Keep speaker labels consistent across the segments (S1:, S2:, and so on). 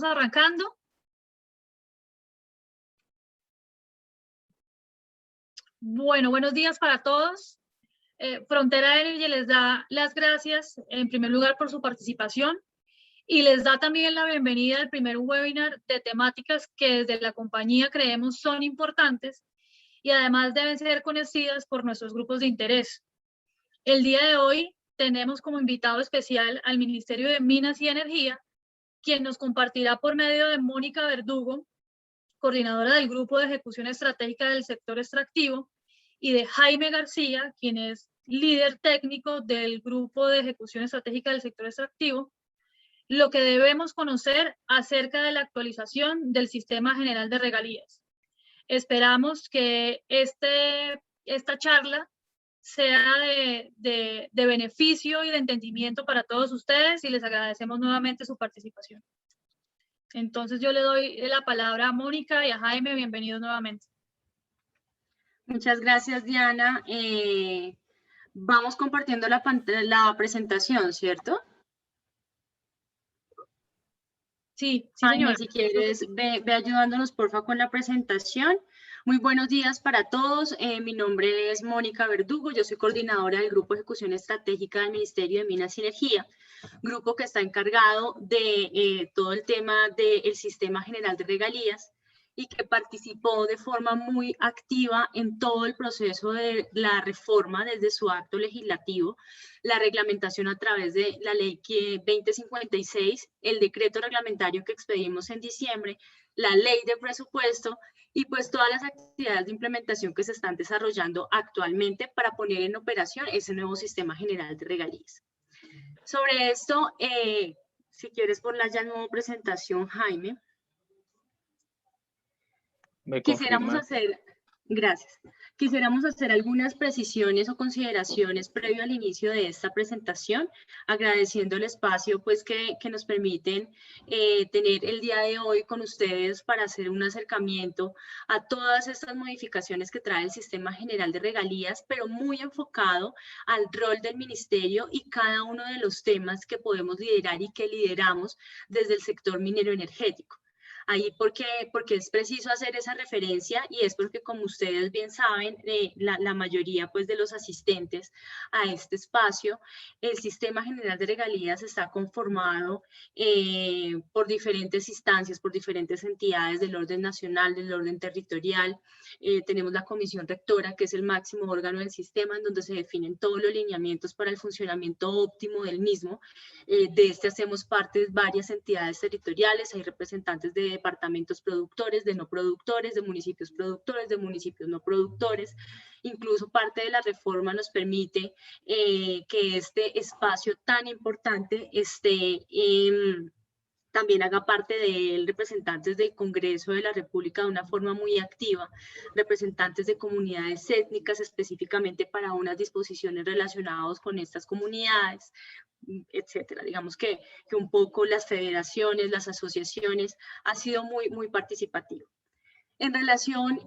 S1: Arrancando. Bueno, buenos días para todos. Frontera Energy les da las gracias en primer lugar por su participación y les da también la bienvenida al primer webinar de temáticas que desde la compañía creemos son importantes y además deben ser conocidas por nuestros grupos de interés. El día de hoy tenemos como invitado especial al Ministerio de Minas y Energía, quien nos compartirá por medio de Mónica Verdugo, coordinadora del Grupo de Ejecución Estratégica del Sector Extractivo, y de Jaime García, quien es líder técnico del Grupo de Ejecución Estratégica del Sector Extractivo, lo que debemos conocer acerca de la actualización del Sistema General de Regalías. Esperamos que esta charla sea de beneficio y de entendimiento para todos ustedes y les agradecemos nuevamente su participación. Entonces yo le doy la palabra a Mónica y a Jaime. Bienvenidos nuevamente.
S2: Muchas gracias, Diana. Vamos compartiendo la presentación, ¿cierto?
S1: Sí,
S2: Jaime, si quieres, ve ayudándonos, porfa, con la presentación. Muy buenos días para todos. Mi nombre es Mónica Verdugo. Yo soy coordinadora del Grupo de Ejecución Estratégica del Ministerio de Minas y Energía, grupo que está encargado de todo el tema del Sistema General de Regalías y que participó de forma muy activa en todo el proceso de la reforma desde su acto legislativo, la reglamentación a través de la ley 2056, el decreto reglamentario que expedimos en diciembre, la ley de presupuesto y pues todas las actividades de implementación que se están desarrollando actualmente para poner en operación ese nuevo sistema general de regalías. Sobre esto, si quieres ponla ya en nueva presentación, Jaime. Quisiéramos hacer algunas precisiones o consideraciones previo al inicio de esta presentación, agradeciendo el espacio pues, que nos permiten tener el día de hoy con ustedes para hacer un acercamiento a todas estas modificaciones que trae el Sistema General de Regalías, pero muy enfocado al rol del Ministerio y cada uno de los temas que podemos liderar y que lideramos desde el sector minero energético. Ahí porque es preciso hacer esa referencia y es porque, como ustedes bien saben, la mayoría pues, de los asistentes a este espacio, el Sistema General de Regalías está conformado por diferentes instancias, por diferentes entidades del orden nacional, del orden territorial. Tenemos la Comisión Rectora, que es el máximo órgano del sistema, en donde se definen todos los lineamientos para el funcionamiento óptimo del mismo. De este hacemos parte de varias entidades territoriales, hay representantes de departamentos productores, de no productores, de municipios productores, de municipios no productores. Incluso parte de la reforma nos permite que este espacio tan importante esté también haga parte de él representantes del Congreso de la República de una forma muy activa, representantes de comunidades étnicas específicamente para unas disposiciones relacionadas con estas comunidades, etcétera. Digamos que un poco las federaciones, las asociaciones, ha sido muy participativo. En relación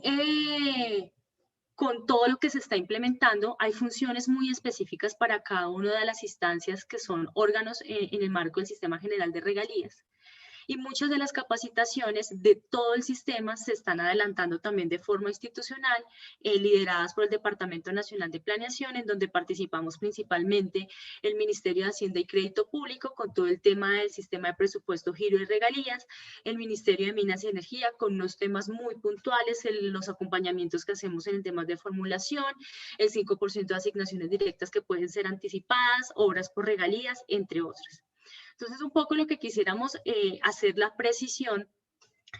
S2: con todo lo que se está implementando, hay funciones muy específicas para cada una de las instancias que son órganos en el marco del Sistema General de Regalías. Y muchas de las capacitaciones de todo el sistema se están adelantando también de forma institucional, lideradas por el Departamento Nacional de Planeación, en donde participamos principalmente el Ministerio de Hacienda y Crédito Público con todo el tema del sistema de presupuesto, giro y regalías, el Ministerio de Minas y Energía con unos temas muy puntuales, los acompañamientos que hacemos en temas de formulación, el 5% de asignaciones directas que pueden ser anticipadas, obras por regalías, entre otras. Entonces, un poco lo que quisiéramos hacer la precisión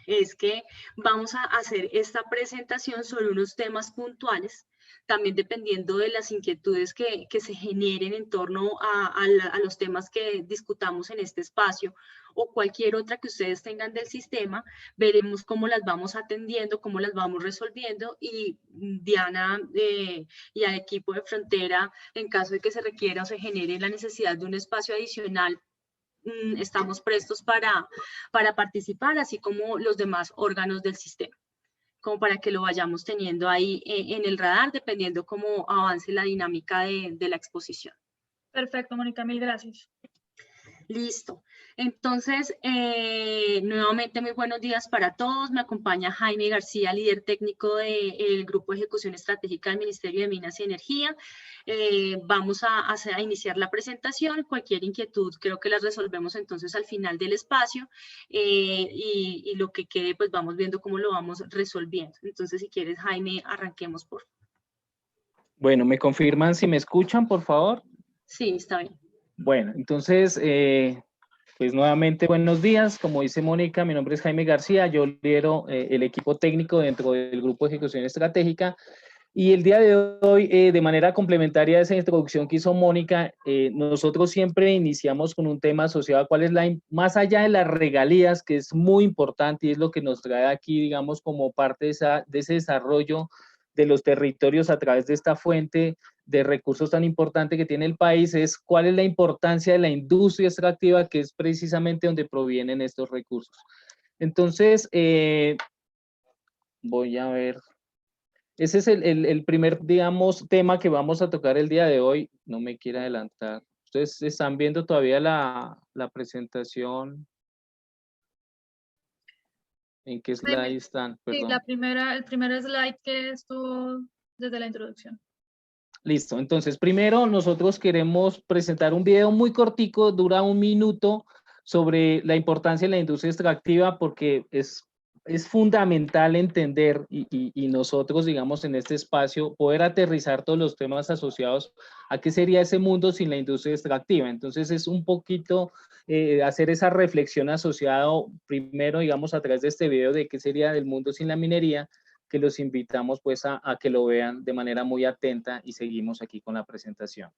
S2: es que vamos a hacer esta presentación sobre unos temas puntuales, también dependiendo de las inquietudes que se generen en torno a los temas que discutamos en este espacio o cualquier otra que ustedes tengan del sistema, veremos cómo las vamos atendiendo, cómo las vamos resolviendo y Diana y al equipo de Frontera, en caso de que se requiera o se genere la necesidad de un espacio adicional, estamos prestos para participar, así como los demás órganos del sistema, como para que lo vayamos teniendo ahí en el radar, dependiendo cómo avance la dinámica de la exposición.
S1: Perfecto, Mónica, mil gracias.
S2: Listo. Entonces, nuevamente muy buenos días para todos. Me acompaña Jaime García, líder técnico del Grupo de Ejecución Estratégica del Ministerio de Minas y Energía. Vamos a iniciar la presentación. Cualquier inquietud creo que las resolvemos entonces al final del espacio y lo que quede pues vamos viendo cómo lo vamos resolviendo. Entonces, si quieres, Jaime, arranquemos por favor.
S3: Bueno, ¿me confirman si me escuchan, por favor?
S2: Sí, está bien.
S3: Bueno, entonces, pues nuevamente buenos días. Como dice Mónica, mi nombre es Jaime García, yo lidero el equipo técnico dentro del Grupo de Ejecución Estratégica y el día de hoy, de manera complementaria a esa introducción que hizo Mónica, nosotros siempre iniciamos con un tema asociado a cuál es más allá de las regalías, que es muy importante y es lo que nos trae aquí, digamos, como parte de ese desarrollo de los territorios a través de esta fuente de recursos tan importante que tiene el país, es cuál es la importancia de la industria extractiva, que es precisamente donde provienen estos recursos. Entonces, voy a ver. Ese es el primer, digamos, tema que vamos a tocar el día de hoy. No me quiero adelantar. Ustedes están viendo todavía la presentación. ¿En qué slide están? Perdón.
S1: Sí, el primer slide que estuvo desde la introducción.
S3: Listo, entonces primero nosotros queremos presentar un video muy cortico, dura 1 minuto, sobre la importancia de la industria extractiva porque es fundamental entender y nosotros, digamos, en este espacio, poder aterrizar todos los temas asociados a qué sería ese mundo sin la industria extractiva. Entonces es un poquito hacer esa reflexión asociado primero, digamos, a través de este video de qué sería el mundo sin la minería, que los invitamos pues a que lo vean de manera muy atenta y seguimos aquí con la presentación.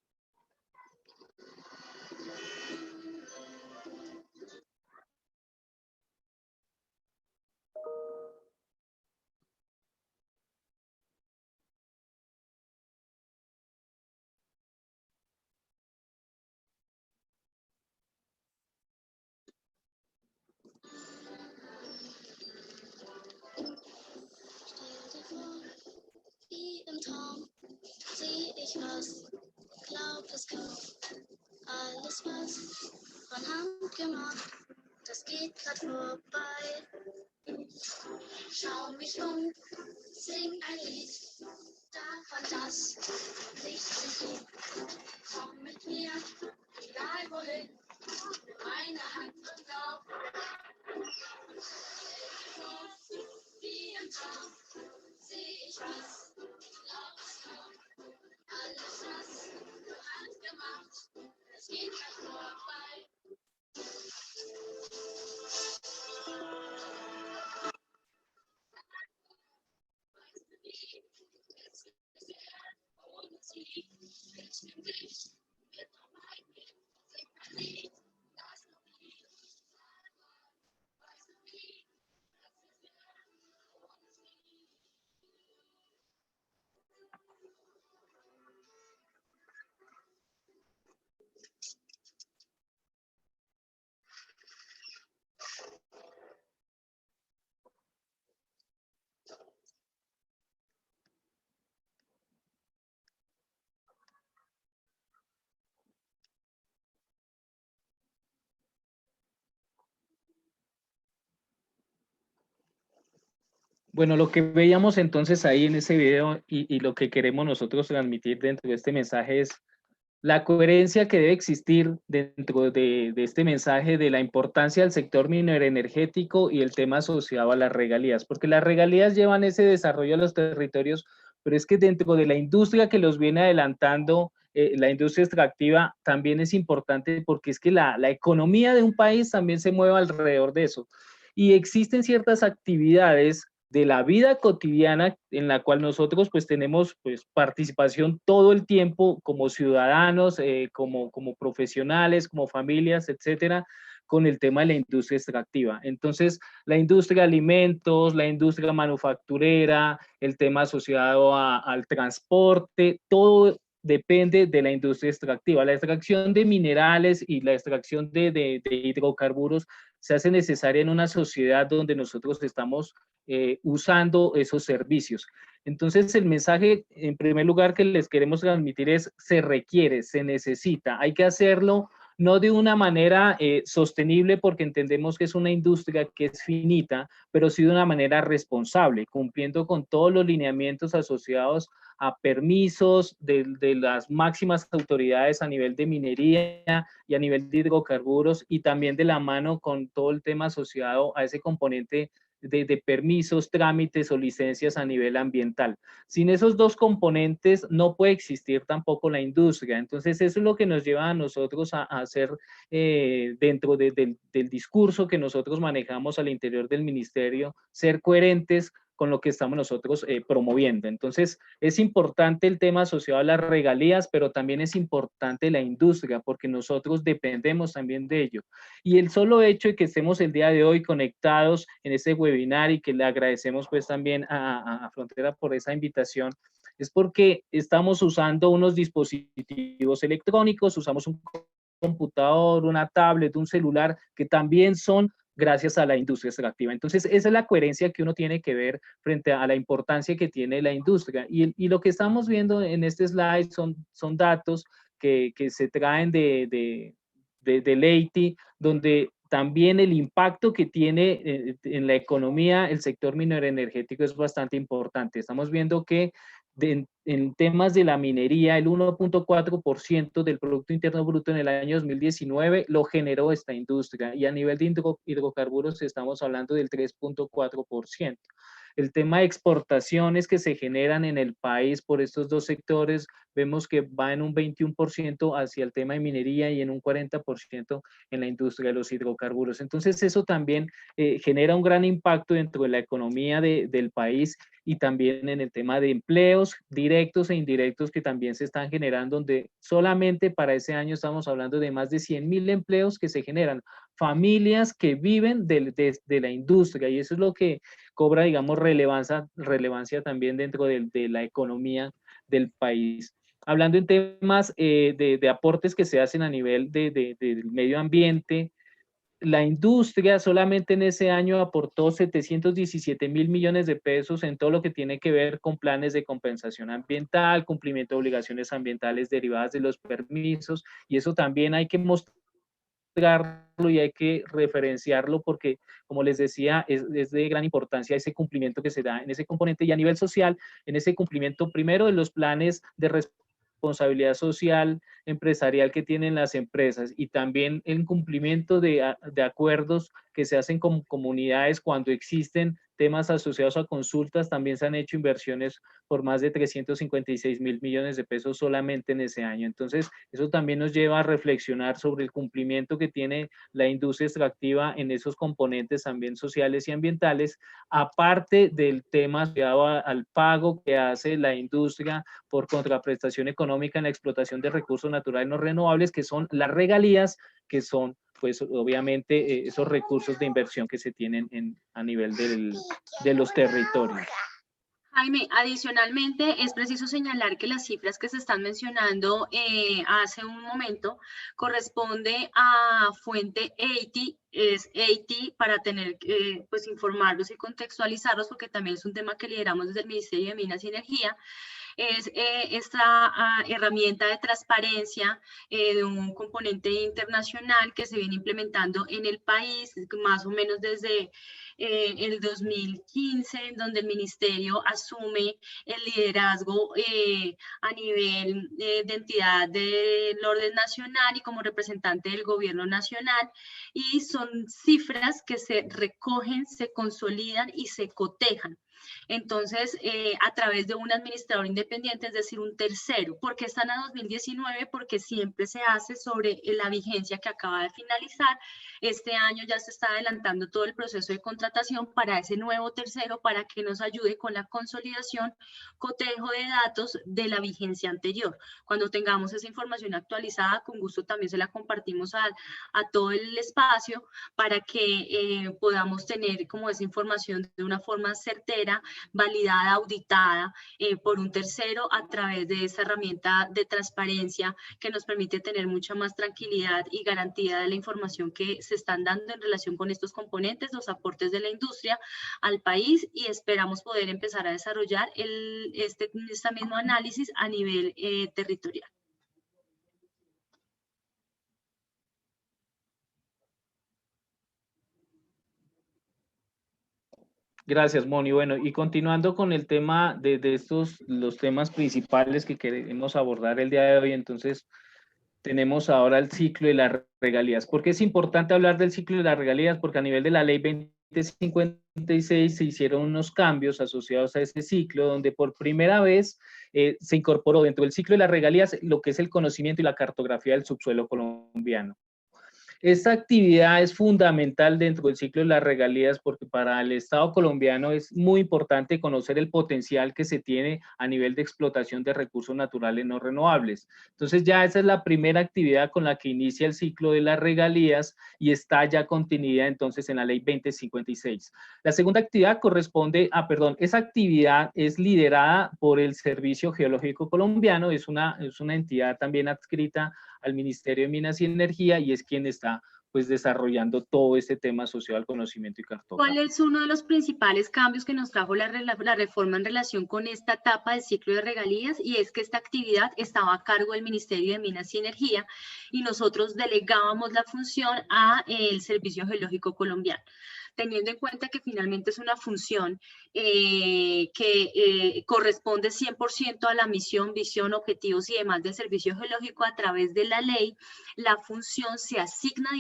S4: Wie im Traum seh ich was, glaub es kaum. Alles was von Hand gemacht, das geht grad vorbei. Schau mich sing ein Lied davon, dass Licht sich gibt. Komm mit mir, egal wohin, meine Hand und Lauf. Wie im Traum seh ich was. Alles was für Hand gemacht, es geht grad vorbei.
S3: Bueno, lo que veíamos entonces ahí en ese video y lo que queremos nosotros transmitir dentro de este mensaje es la coherencia que debe existir dentro de este mensaje de la importancia del sector minero energético y el tema asociado a las regalías, porque las regalías llevan ese desarrollo a los territorios, pero es que dentro de la industria que los viene adelantando, la industria extractiva también es importante porque es que la economía de un país también se mueve alrededor de eso. Y existen ciertas actividades de la vida cotidiana en la cual nosotros pues tenemos pues participación todo el tiempo como ciudadanos, como profesionales, como familias, etcétera, con el tema de la industria extractiva. Entonces, la industria de alimentos, la industria manufacturera, el tema asociado al transporte, todo depende de la industria extractiva. La extracción de minerales y la extracción de hidrocarburos se hace necesaria en una sociedad donde nosotros estamos usando esos servicios. Entonces, el mensaje, en primer lugar, que les queremos transmitir es, se requiere, se necesita, hay que hacerlo no de una manera sostenible, porque entendemos que es una industria que es finita, pero sí de una manera responsable, cumpliendo con todos los lineamientos asociados a permisos de las máximas autoridades a nivel de minería y a nivel de hidrocarburos, y también de la mano con todo el tema asociado a ese componente de permisos, trámites o licencias a nivel ambiental. Sin esos dos componentes no puede existir tampoco la industria. Entonces eso es lo que nos lleva a nosotros a hacer dentro del discurso que nosotros manejamos al interior del ministerio, ser coherentes con lo que estamos nosotros promoviendo. Entonces, es importante el tema asociado a las regalías, pero también es importante la industria, porque nosotros dependemos también de ello. Y el solo hecho de que estemos el día de hoy conectados en este webinar, y que le agradecemos pues también a Frontera por esa invitación, es porque estamos usando unos dispositivos electrónicos, usamos un computador, una tablet, un celular, que también son gracias a la industria extractiva. Entonces, esa es la coherencia que uno tiene que ver frente a la importancia que tiene la industria. Y lo que estamos viendo en este slide son datos que se traen de Leiti, donde también el impacto que tiene en la economía el sector minero energético es bastante importante. Estamos viendo que en temas de la minería, el 1.4% del Producto Interno Bruto en el año 2019 lo generó esta industria, y a nivel de hidrocarburos estamos hablando del 3.4%. El tema de exportaciones que se generan en el país por estos dos sectores, vemos que va en un 21% hacia el tema de minería y en un 40% en la industria de los hidrocarburos. Entonces eso también genera un gran impacto dentro de la economía del país, y también en el tema de empleos directos e indirectos que también se están generando, donde solamente para ese año estamos hablando de más de 100.000 empleos que se generan, familias que viven de la industria, y eso es lo que cobra, digamos, relevancia también dentro de la economía del país. Hablando en temas de aportes que se hacen a nivel del medio ambiente, la industria solamente en ese año aportó 717.000 millones de pesos en todo lo que tiene que ver con planes de compensación ambiental, cumplimiento de obligaciones ambientales derivadas de los permisos, y eso también hay que mostrarlo y hay que referenciarlo, porque, como les decía, es de gran importancia ese cumplimiento que se da en ese componente, y a nivel social, en ese cumplimiento primero de los planes de responsabilidad social empresarial que tienen las empresas, y también el cumplimiento de acuerdos que se hacen con comunidades cuando existen temas asociados a consultas. También se han hecho inversiones por más de 356.000 millones de pesos solamente en ese año. Entonces, eso también nos lleva a reflexionar sobre el cumplimiento que tiene la industria extractiva en esos componentes también sociales y ambientales, aparte del tema asociado al pago que hace la industria por contraprestación económica en la explotación de recursos naturales no renovables, que son las regalías, que son pues obviamente esos recursos de inversión que se tienen a nivel de los territorios.
S2: Jaime, adicionalmente es preciso señalar que las cifras que se están mencionando hace un momento corresponde a fuente EITI, es EITI para tener, pues informarlos y contextualizarlos, porque también es un tema que lideramos desde el Ministerio de Minas y Energía. Es esta herramienta de transparencia de un componente internacional que se viene implementando en el país más o menos desde el 2015, donde el ministerio asume el liderazgo a nivel de entidad del orden nacional y como representante del gobierno nacional, y son cifras que se recogen, se consolidan y se cotejan. Entonces, a través de un administrador independiente, es decir, un tercero. ¿Por qué están a 2019? Porque siempre se hace sobre la vigencia que acaba de finalizar. Este año ya se está adelantando todo el proceso de contratación para ese nuevo tercero, para que nos ayude con la consolidación, cotejo de datos de la vigencia anterior. Cuando tengamos esa información actualizada, con gusto también se la compartimos a todo el espacio, para que podamos tener como esa información de una forma certera, validada, auditada por un tercero, a través de esa herramienta de transparencia que nos permite tener mucha más tranquilidad y garantía de la información que se están dando en relación con estos componentes, los aportes de la industria al país, y esperamos poder empezar a desarrollar este mismo análisis a nivel territorial.
S3: Gracias, Moni. Bueno, y continuando con el tema de estos, los temas principales que queremos abordar el día de hoy, entonces tenemos ahora el ciclo de las regalías. ¿Por qué es importante hablar del ciclo de las regalías? Porque a nivel de la ley 2056 se hicieron unos cambios asociados a ese ciclo, donde por primera vez se incorporó dentro del ciclo de las regalías lo que es el conocimiento y la cartografía del subsuelo colombiano. Esta actividad es fundamental dentro del ciclo de las regalías porque para el Estado colombiano es muy importante conocer el potencial que se tiene a nivel de explotación de recursos naturales no renovables. Entonces ya esa es la primera actividad con la que inicia el ciclo de las regalías y está ya contenida entonces en la ley 2056. La segunda actividad corresponde esa actividad es liderada por el Servicio Geológico Colombiano, es una entidad también adscrita al Ministerio de Minas y Energía y es quien está pues desarrollando todo este tema asociado al conocimiento y cartografía.
S2: ¿Cuál es uno de los principales cambios que nos trajo la reforma en relación con esta etapa del ciclo de regalías? Y es que esta actividad estaba a cargo del Ministerio de Minas y Energía y nosotros delegábamos la función a el Servicio Geológico Colombiano, teniendo en cuenta que finalmente es una función que corresponde 100% a la misión, visión, objetivos y demás del Servicio Geológico. A través de la ley, la función se asigna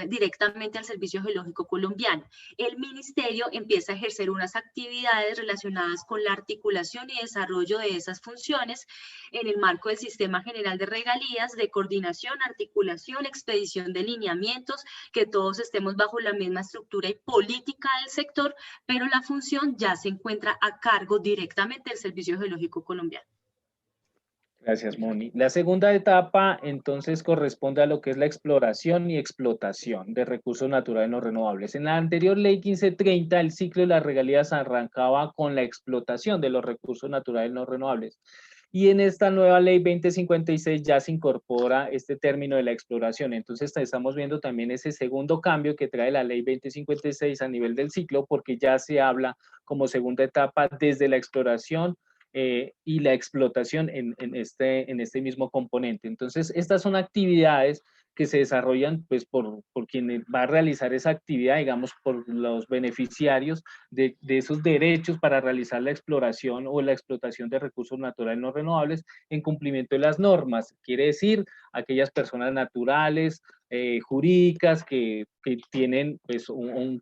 S2: directamente al Servicio Geológico Colombiano. El ministerio empieza a ejercer unas actividades relacionadas con la articulación y desarrollo de esas funciones en el marco del Sistema General de Regalías, de coordinación, articulación, expedición de lineamientos, que todos estemos bajo la misma estructura y política del sector, pero la función ya se encuentra a cargo directamente del Servicio Geológico Colombiano.
S3: Gracias, Moni. La segunda etapa, entonces, corresponde a lo que es la exploración y explotación de recursos naturales no renovables. En la anterior ley 1530, el ciclo de las regalías arrancaba con la explotación de los recursos naturales no renovables. Y en esta nueva ley 2056 ya se incorpora este término de la exploración. Entonces, estamos viendo también ese segundo cambio que trae la ley 2056 a nivel del ciclo, porque ya se habla como segunda etapa desde la exploración y la explotación en este mismo componente. Entonces, estas son actividades que se desarrollan pues por quien va a realizar esa actividad, digamos, por los beneficiarios de esos derechos para realizar la exploración o la explotación de recursos naturales no renovables en cumplimiento de las normas. Quiere decir, aquellas personas naturales, jurídicas que tienen pues, un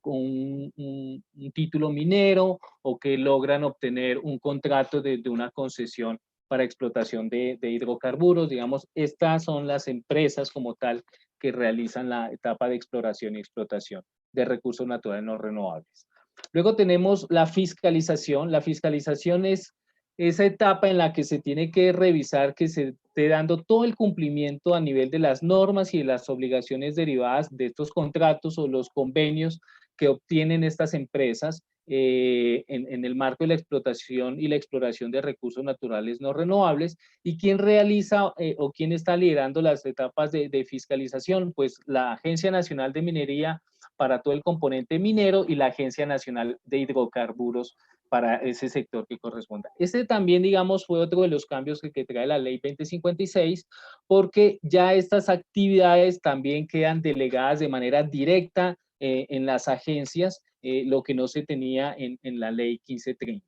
S3: título minero o que logran obtener un contrato de una concesión para explotación de hidrocarburos. Digamos, estas son las empresas como tal que realizan la etapa de exploración y explotación de recursos naturales no renovables. Luego tenemos la fiscalización. La fiscalización es esa etapa en la que se tiene que revisar que se esté dando todo el cumplimiento a nivel de las normas y de las obligaciones derivadas de estos contratos o los convenios que obtienen estas empresas en el marco de la explotación y la exploración de recursos naturales no renovables. ¿Y quién realiza o quién está liderando las etapas de fiscalización? Pues la Agencia Nacional de Minería para todo el componente minero y la Agencia Nacional de Hidrocarburos para ese sector que corresponda. Este también, digamos, fue otro de los cambios que trae la ley 2056, porque ya estas actividades también quedan delegadas de manera directa en las agencias, lo que no se tenía en la ley 1530.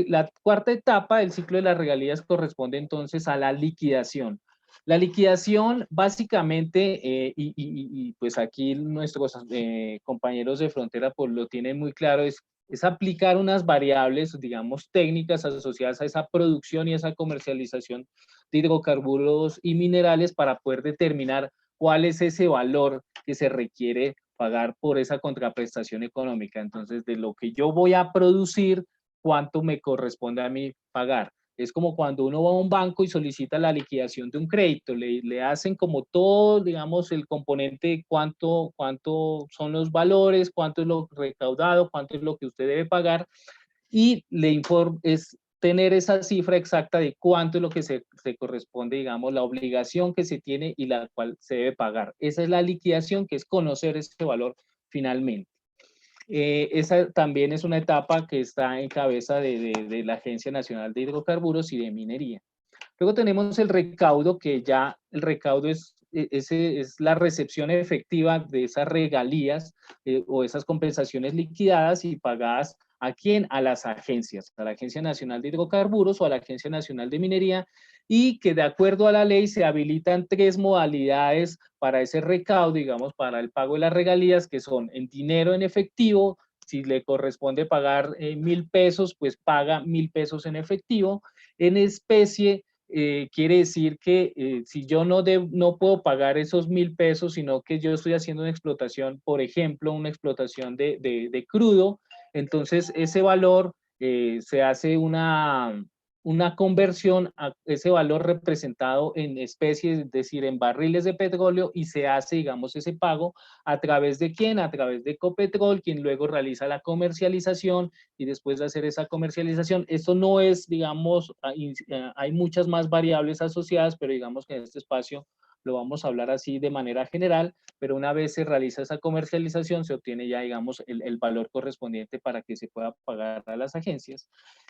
S3: La cuarta etapa del ciclo de las regalías corresponde entonces a la liquidación. La liquidación básicamente, pues aquí nuestros compañeros de Frontera pues lo tienen muy claro, es aplicar unas variables, digamos, técnicas asociadas a esa producción y esa comercialización de hidrocarburos y minerales para poder determinar cuál es ese valor que se requiere pagar por esa contraprestación económica. Entonces, de lo que yo voy a producir, ¿cuánto me corresponde a mí pagar? Es como cuando uno va a un banco y solicita la liquidación de un crédito, le hacen como todo, digamos, el componente, cuánto son los valores, cuánto es lo recaudado, cuánto es lo que usted debe pagar, y le informa, es tener esa cifra exacta de cuánto es lo que se corresponde, digamos, la obligación que se tiene y la cual se debe pagar. Esa es la liquidación, que es conocer ese valor finalmente. Esa también es una etapa que está en cabeza de la Agencia Nacional de Hidrocarburos y de Minería. Luego tenemos el recaudo, que ya el recaudo es ese es la recepción efectiva de esas regalías o esas compensaciones liquidadas y pagadas. ¿A quién? A las agencias, a la Agencia Nacional de Hidrocarburos o a la Agencia Nacional de Minería, y que de acuerdo a la ley se habilitan 3 modalidades para ese recaudo, digamos, para el pago de las regalías, que son en dinero en efectivo. Si le corresponde pagar 1.000 pesos, pues paga 1.000 pesos en efectivo. En especie, quiere decir que si yo no puedo pagar esos 1.000 pesos, sino que yo estoy haciendo una explotación, por ejemplo, una explotación de crudo, entonces ese valor se hace una conversión a ese valor representado en especies, es decir, en barriles de petróleo, y se hace, digamos, ese pago a través de quién, a través de Ecopetrol, quien luego realiza la comercialización, y después de hacer esa comercialización, esto no es, digamos, hay muchas más variables asociadas, pero digamos que en este espacio lo vamos a hablar así de manera general, pero una vez se realiza esa comercialización, se obtiene ya, digamos, el valor correspondiente para que se pueda pagar a las agencias.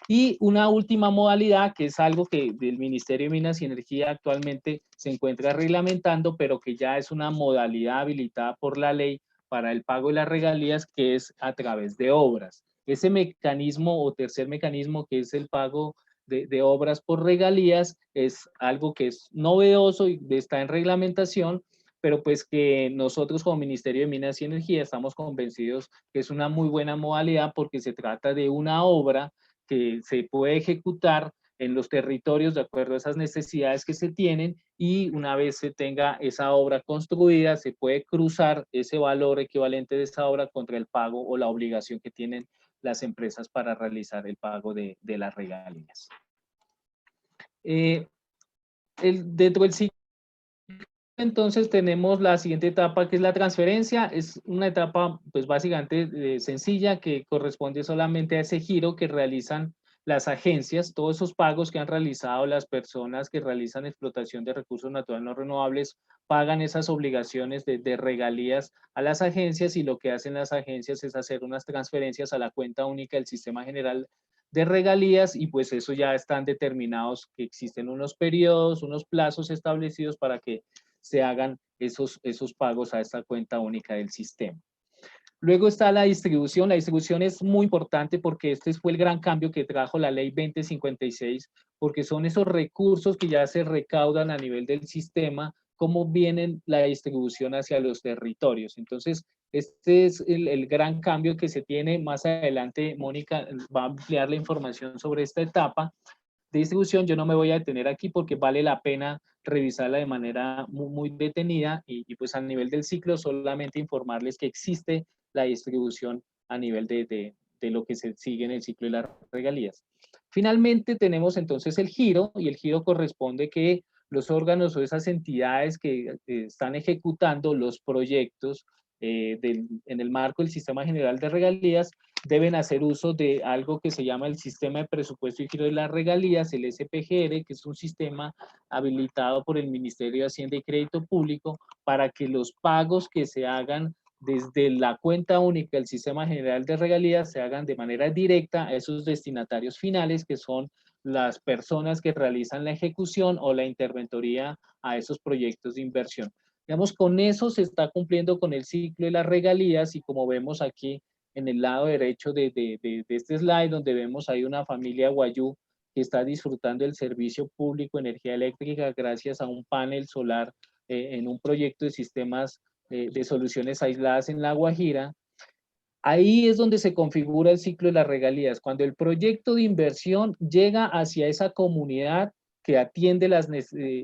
S3: Y una última modalidad, que es algo que el Ministerio de Minas y Energía actualmente se encuentra reglamentando, pero que ya es una modalidad habilitada por la ley para el pago de las regalías, que es a través de obras. Ese mecanismo o tercer mecanismo, que es el pago de obras por regalías, es algo que es novedoso y está en reglamentación, pero pues que nosotros como Ministerio de Minas y Energía estamos convencidos que es una muy buena modalidad, porque se trata de una obra que se puede ejecutar en los territorios de acuerdo a esas necesidades que se tienen, y una vez se tenga esa obra construida, se puede cruzar ese valor equivalente de esa obra contra el pago o la obligación que tienen las empresas para realizar el pago de las regalías. Dentro del ciclo, entonces tenemos la siguiente etapa, que es la transferencia. Es una etapa pues básicamente sencilla, que corresponde solamente a ese giro que realizan las agencias. Todos esos pagos que han realizado las personas que realizan explotación de recursos naturales no renovables pagan esas obligaciones de regalías a las agencias, y lo que hacen las agencias es hacer unas transferencias a la cuenta única del Sistema General de Regalías, y pues eso ya están determinados, que existen unos periodos, unos plazos establecidos para que se hagan esos pagos a esta cuenta única del sistema. Luego está la distribución. La distribución es muy importante, porque este fue el gran cambio que trajo la ley 2056, porque son esos recursos que ya se recaudan a nivel del sistema, cómo vienen la distribución hacia los territorios. Entonces, este es el gran cambio que se tiene. Más adelante, Mónica va a ampliar la información sobre esta etapa de distribución. Yo no me voy a detener aquí porque vale la pena revisarla de manera muy detenida, y pues a nivel del ciclo solamente informarles que existe la distribución a nivel de lo que se sigue en el ciclo de las regalías. Finalmente tenemos entonces el giro, y el giro corresponde que los órganos o esas entidades que están ejecutando los proyectos en el marco del Sistema General de Regalías deben hacer uso de algo que se llama el Sistema de Presupuesto y Giro de las Regalías, el SPGR, que es un sistema habilitado por el Ministerio de Hacienda y Crédito Público para que los pagos que se hagan desde la cuenta única del Sistema General de Regalías se hagan de manera directa a esos destinatarios finales, que son las personas que realizan la ejecución o la interventoría a esos proyectos de inversión. Digamos, con eso se está cumpliendo con el ciclo de las regalías, y como vemos aquí en el lado derecho de este slide, donde vemos ahí una familia guayú que está disfrutando del servicio público de energía eléctrica gracias a un panel solar en un proyecto de sistemas de soluciones aisladas en La Guajira. Ahí es donde se configura el ciclo de las regalías, cuando el proyecto de inversión llega hacia esa comunidad que atiende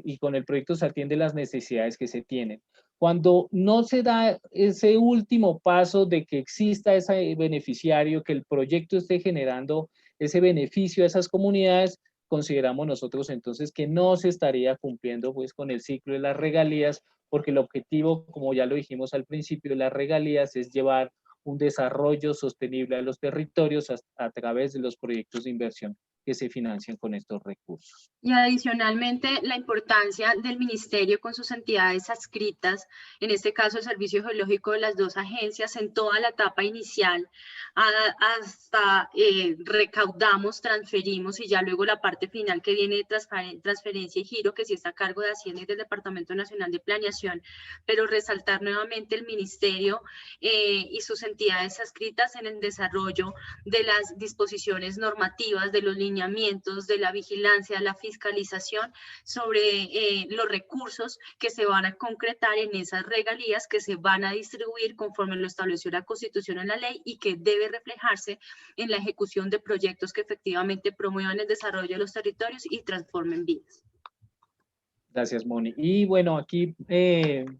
S3: y con el proyecto se atiende las necesidades que se tienen. Cuando no se da ese último paso de que exista ese beneficiario, que el proyecto esté generando ese beneficio a esas comunidades, consideramos nosotros entonces que no se estaría cumpliendo pues con el ciclo de las regalías, porque el objetivo, como ya lo dijimos al principio, de las regalías es llevar un desarrollo sostenible a los territorios a través de los proyectos de inversión que se financian con estos recursos.
S2: Y adicionalmente, la importancia del ministerio con sus entidades adscritas, en este caso el Servicio Geológico de las dos agencias, en toda la etapa inicial, hasta recaudamos, transferimos y ya luego la parte final que viene de transferencia y giro, que sí está a cargo de Hacienda y del Departamento Nacional de Planeación, pero resaltar nuevamente el ministerio y sus entidades adscritas en el desarrollo de las disposiciones normativas, de los lineamientos, de la vigilancia, la fiscalización sobre los recursos que se van a concretar en esas regalías que se van a distribuir conforme lo estableció la Constitución en la ley y que debe reflejarse en la ejecución de proyectos que efectivamente promuevan el desarrollo de los territorios y transformen vidas.
S3: Gracias, Moni. Y bueno, aquí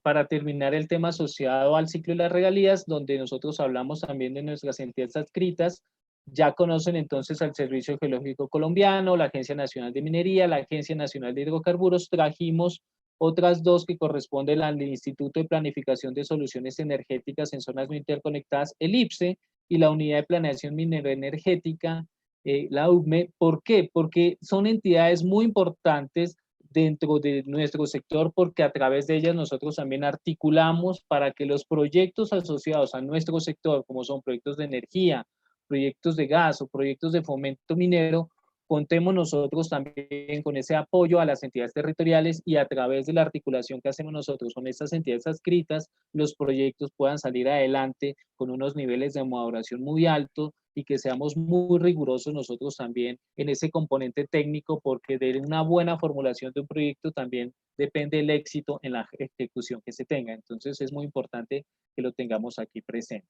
S3: para terminar el tema asociado al ciclo de las regalías, donde nosotros hablamos también de nuestras entidades adscritas, ya conocen entonces al Servicio Geológico Colombiano, la Agencia Nacional de Minería, la Agencia Nacional de Hidrocarburos. Trajimos otras dos que corresponden al Instituto de Planificación de Soluciones Energéticas en Zonas No Interconectadas, el IPSE, y la Unidad de Planeación Minero-Energética, la UME. ¿Por qué? Porque son entidades muy importantes dentro de nuestro sector, porque a través de ellas nosotros también articulamos para que los proyectos asociados a nuestro sector, como son proyectos de energía, proyectos de gas o proyectos de fomento minero, contemos nosotros también con ese apoyo a las entidades territoriales y a través de la articulación que hacemos nosotros con estas entidades adscritas, los proyectos puedan salir adelante con unos niveles de maduración muy altos y que seamos muy rigurosos nosotros también en ese componente técnico, porque de una buena formulación de un proyecto también depende el éxito en la ejecución que se tenga. Entonces es muy importante que lo tengamos aquí presente.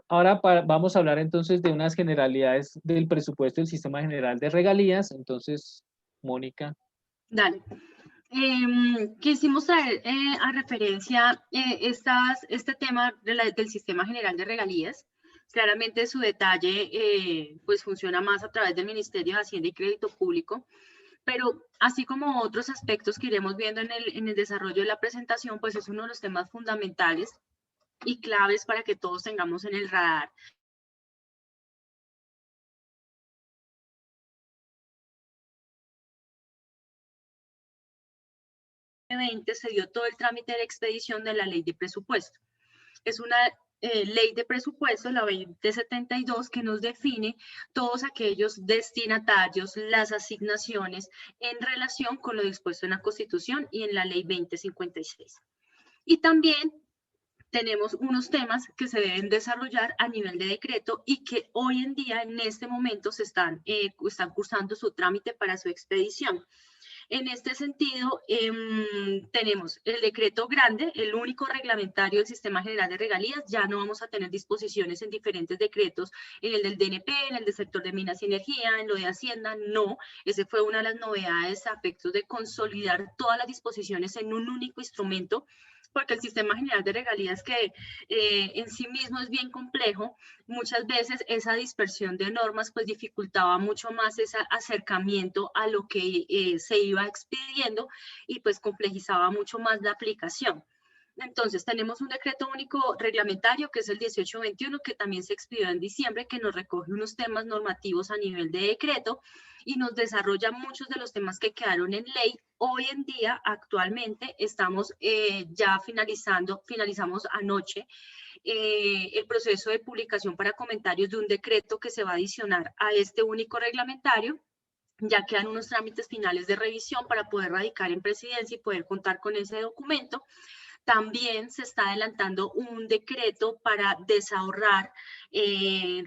S3: Ahora vamos a hablar entonces de unas generalidades del presupuesto del Sistema General de Regalías. Entonces, Mónica.
S2: Dale. Quisimos traer a referencia este tema del Sistema General de Regalías. Claramente su detalle pues funciona más a través del Ministerio de Hacienda y Crédito Público, pero así como otros aspectos que iremos viendo en el desarrollo de la presentación, pues es uno de los temas fundamentales y claves para que todos tengamos en el radar. Se dio todo el trámite de expedición de la ley de presupuesto. Es una ley de presupuesto, la 2072, que nos define todos aquellos destinatarios, las asignaciones en relación con lo dispuesto en la Constitución y en la ley 2056. Y también tenemos unos temas que se deben desarrollar a nivel de decreto y que hoy en día, en este momento, están cursando su trámite para su expedición. En este sentido, tenemos el decreto grande, el único reglamentario del Sistema General de Regalías. Ya no vamos a tener disposiciones en diferentes decretos, en el del DNP, en el del sector de Minas y Energía, en lo de Hacienda, no. Ese fue una de las novedades a efectos de consolidar todas las disposiciones en un único instrumento, porque el Sistema General de Regalías, que en sí mismo es bien complejo, muchas veces esa dispersión de normas pues dificultaba mucho más ese acercamiento a lo que se iba expidiendo y pues complejizaba mucho más la aplicación. Entonces tenemos un decreto único reglamentario que es el 1821, que también se expidió en diciembre, que nos recoge unos temas normativos a nivel de decreto y nos desarrolla muchos de los temas que quedaron en ley. Hoy en día, actualmente, estamos ya finalizamos anoche el proceso de publicación para comentarios de un decreto que se va a adicionar a este único reglamentario. Ya quedan unos trámites finales de revisión para poder radicar en presidencia y poder contar con ese documento. También se está adelantando un decreto para desahorrar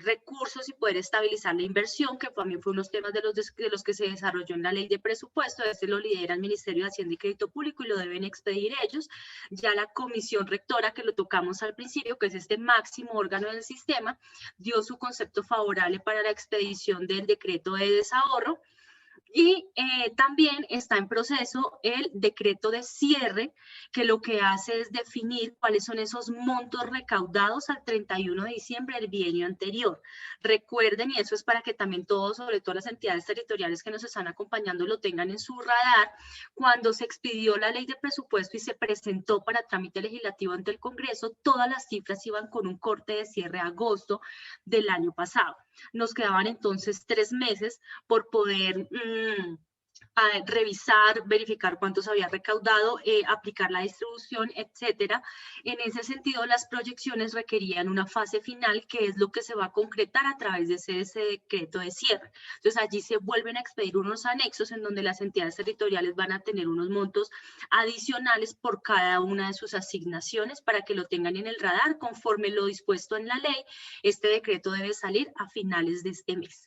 S2: recursos y poder estabilizar la inversión, que también fue unos temas de los que se desarrolló en la ley de presupuesto. Este lo lidera el Ministerio de Hacienda y Crédito Público y lo deben expedir ellos. Ya la comisión rectora, que lo tocamos al principio, que es este máximo órgano del sistema, dio su concepto favorable para la expedición del decreto de desahorro. Y también está en proceso el decreto de cierre, que lo que hace es definir cuáles son esos montos recaudados al 31 de diciembre del bienio anterior. Recuerden, y eso es para que también todos, sobre todo las entidades territoriales que nos están acompañando, lo tengan en su radar, cuando se expidió la ley de presupuesto y se presentó para trámite legislativo ante el Congreso, todas las cifras iban con un corte de cierre a agosto del año pasado. Nos quedaban entonces 3 meses por poder a revisar, verificar cuánto se había recaudado, aplicar la distribución, etcétera. En ese sentido, las proyecciones requerían una fase final, que es lo que se va a concretar a través de ese decreto de cierre. Entonces, allí se vuelven a expedir unos anexos en donde las entidades territoriales van a tener unos montos adicionales por cada una de sus asignaciones para que lo tengan en el radar. Conforme lo dispuesto en la ley, este decreto debe salir a finales de este mes.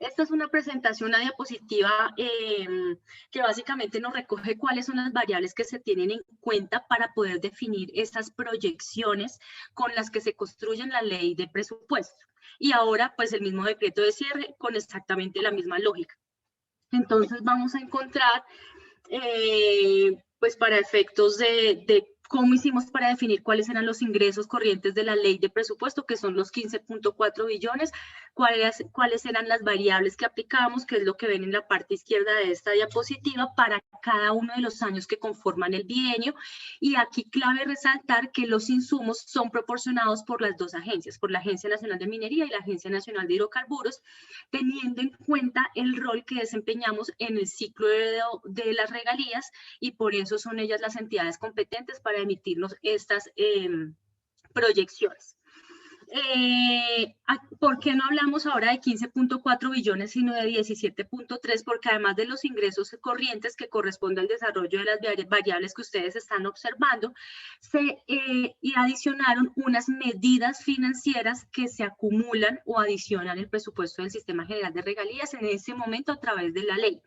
S2: Esta es una presentación, una diapositiva que básicamente nos recoge cuáles son las variables que se tienen en cuenta para poder definir esas proyecciones con las que se construye la ley de presupuesto. Y ahora, pues el mismo decreto de cierre con exactamente la misma lógica. Entonces vamos a encontrar, pues para efectos de cómo hicimos para definir cuáles eran los ingresos corrientes de la ley de presupuesto, que son los 15.4 billones, cuáles eran las variables que aplicábamos, que es lo que ven en la parte izquierda de esta diapositiva, para cada uno de los años que conforman el bienio. Y aquí clave resaltar que los insumos son proporcionados por las dos agencias, por la Agencia Nacional de Minería y la Agencia Nacional de Hidrocarburos, teniendo en cuenta el rol que desempeñamos en el ciclo de las regalías, y por eso son ellas las entidades competentes para emitirnos estas proyecciones. ¿Por qué no hablamos ahora de 15.4 billones, sino de 17.3? Porque además de los ingresos corrientes que corresponden al desarrollo de las variables que ustedes están observando, y adicionaron unas medidas financieras que se acumulan o adicionan el presupuesto del Sistema General de Regalías en ese momento a través de la ley.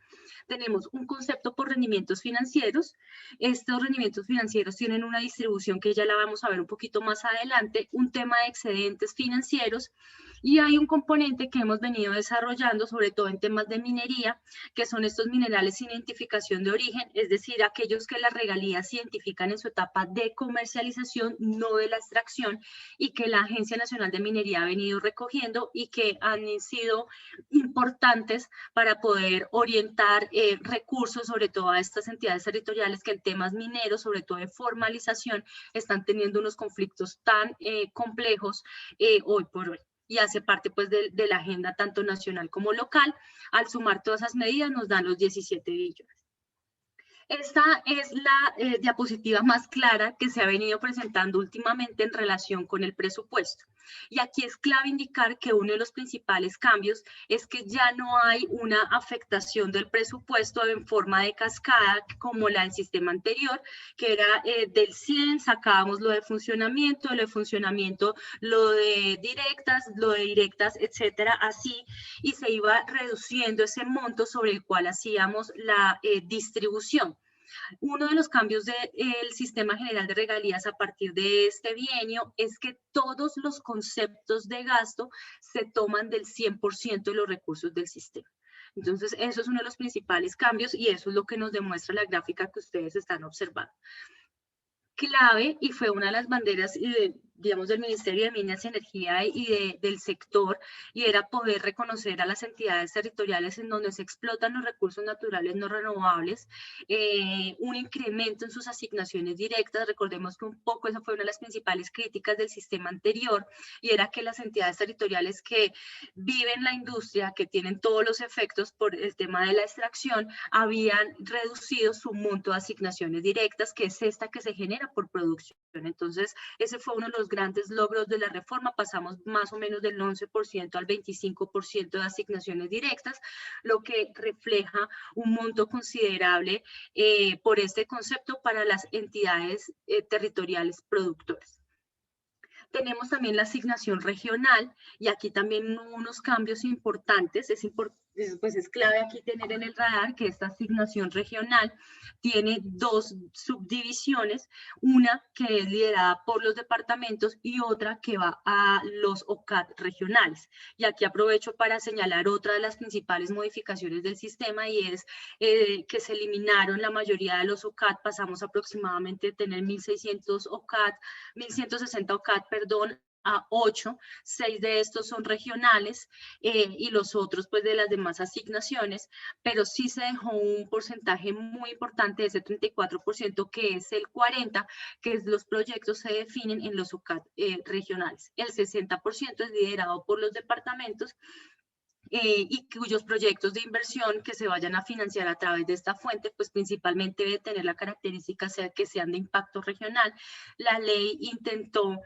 S2: Tenemos un concepto por rendimientos financieros. Estos rendimientos financieros tienen una distribución que ya la vamos a ver un poquito más adelante, un tema de excedentes financieros, y hay un componente que hemos venido desarrollando, sobre todo en temas de minería, que son estos minerales sin identificación de origen, es decir, aquellos que las regalías identifican en su etapa de comercialización, no de la extracción, y que la Agencia Nacional de Minería ha venido recogiendo y que han sido importantes para poder orientar recursos, sobre todo a estas entidades territoriales que en temas mineros, sobre todo de formalización, están teniendo unos conflictos tan complejos hoy por hoy. Y hace parte pues de la agenda tanto nacional como local. Al sumar todas esas medidas nos dan los 17 billones. Esta es la diapositiva más clara que se ha venido presentando últimamente en relación con el presupuesto. Y aquí es clave indicar que uno de los principales cambios es que ya no hay una afectación del presupuesto en forma de cascada como la del sistema anterior, que era del 100, sacábamos lo de funcionamiento, lo de directas, etcétera, así, y se iba reduciendo ese monto sobre el cual hacíamos la distribución. Uno de los cambios del Sistema General de Regalías a partir de este bienio es que todos los conceptos de gasto se toman del 100% de los recursos del sistema. Entonces, eso es uno de los principales cambios y eso es lo que nos demuestra la gráfica que ustedes están observando. Clave, y fue una de las banderas, digamos, del Ministerio de Minas y Energía y del sector, y era poder reconocer a las entidades territoriales en donde se explotan los recursos naturales no renovables, un incremento en sus asignaciones directas. Recordemos que un poco esa fue una de las principales críticas del sistema anterior, y era que las entidades territoriales que viven la industria, que tienen todos los efectos por el tema de la extracción, habían reducido su monto de asignaciones directas, que es esta que se genera por producción. Entonces, ese fue uno de los grandes logros de la reforma. Pasamos más o menos del 11% al 25% de asignaciones directas, lo que refleja un monto considerable por este concepto para las entidades territoriales productoras. Tenemos también la asignación regional y aquí también unos cambios importantes. Pues es clave aquí tener en el radar que esta asignación regional tiene dos subdivisiones, una que es liderada por los departamentos y otra que va a los OCAT regionales. Y aquí aprovecho para señalar otra de las principales modificaciones del sistema, y es que se eliminaron la mayoría de los OCAT. Pasamos aproximadamente de tener 1.600 OCAT, 1.160 OCAT, perdón, a 8, 6 de estos son regionales y los otros pues de las demás asignaciones, pero sí se dejó un porcentaje muy importante de ese 34%, que es el 40%, que es los proyectos se definen en los OCAT regionales. El 60% es liderado por los departamentos y cuyos proyectos de inversión que se vayan a financiar a través de esta fuente, pues principalmente debe tener la característica que sean de impacto regional. La ley intentó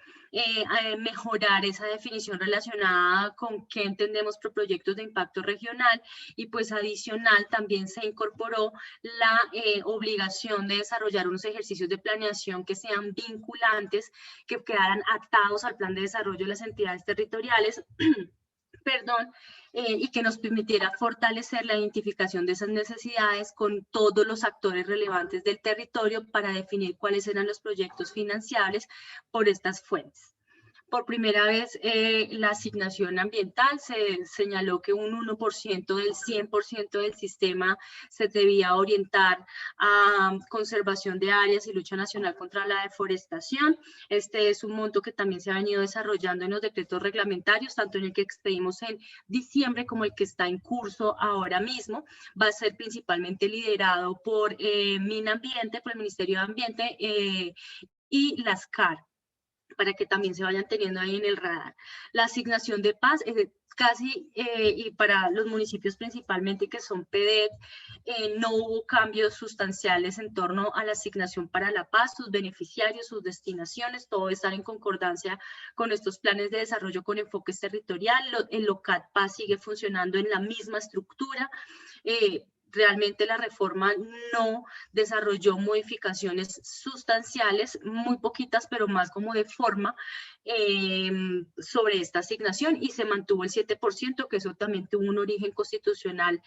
S2: mejorar esa definición relacionada con qué entendemos por proyectos de impacto regional, y pues adicional también se incorporó la obligación de desarrollar unos ejercicios de planeación que sean vinculantes, que quedaran atados al plan de desarrollo de las entidades territoriales, perdón, y que nos permitiera fortalecer la identificación de esas necesidades con todos los actores relevantes del territorio para definir cuáles eran los proyectos financiables por estas fuentes. Por primera vez, la asignación ambiental se señaló que un 1% del 100% del sistema se debía orientar a conservación de áreas y lucha nacional contra la deforestación. Este es un monto que también se ha venido desarrollando en los decretos reglamentarios, tanto en el que expedimos en diciembre como el que está en curso ahora mismo. Va a ser principalmente liderado por Minambiente, por el Ministerio de Ambiente y las CAR, para que también se vayan teniendo ahí en el radar. La asignación de paz casi, y para los municipios principalmente que son PEDET, no hubo cambios sustanciales en torno a la asignación para la paz, sus beneficiarios, sus destinaciones, todo está en concordancia con estos planes de desarrollo con enfoques territorial. El OCAT Paz sigue funcionando en la misma estructura. Realmente la reforma no desarrolló modificaciones sustanciales, muy poquitas, pero más como de forma sobre esta asignación, y se mantuvo el 7%, que eso también tuvo un origen constitucional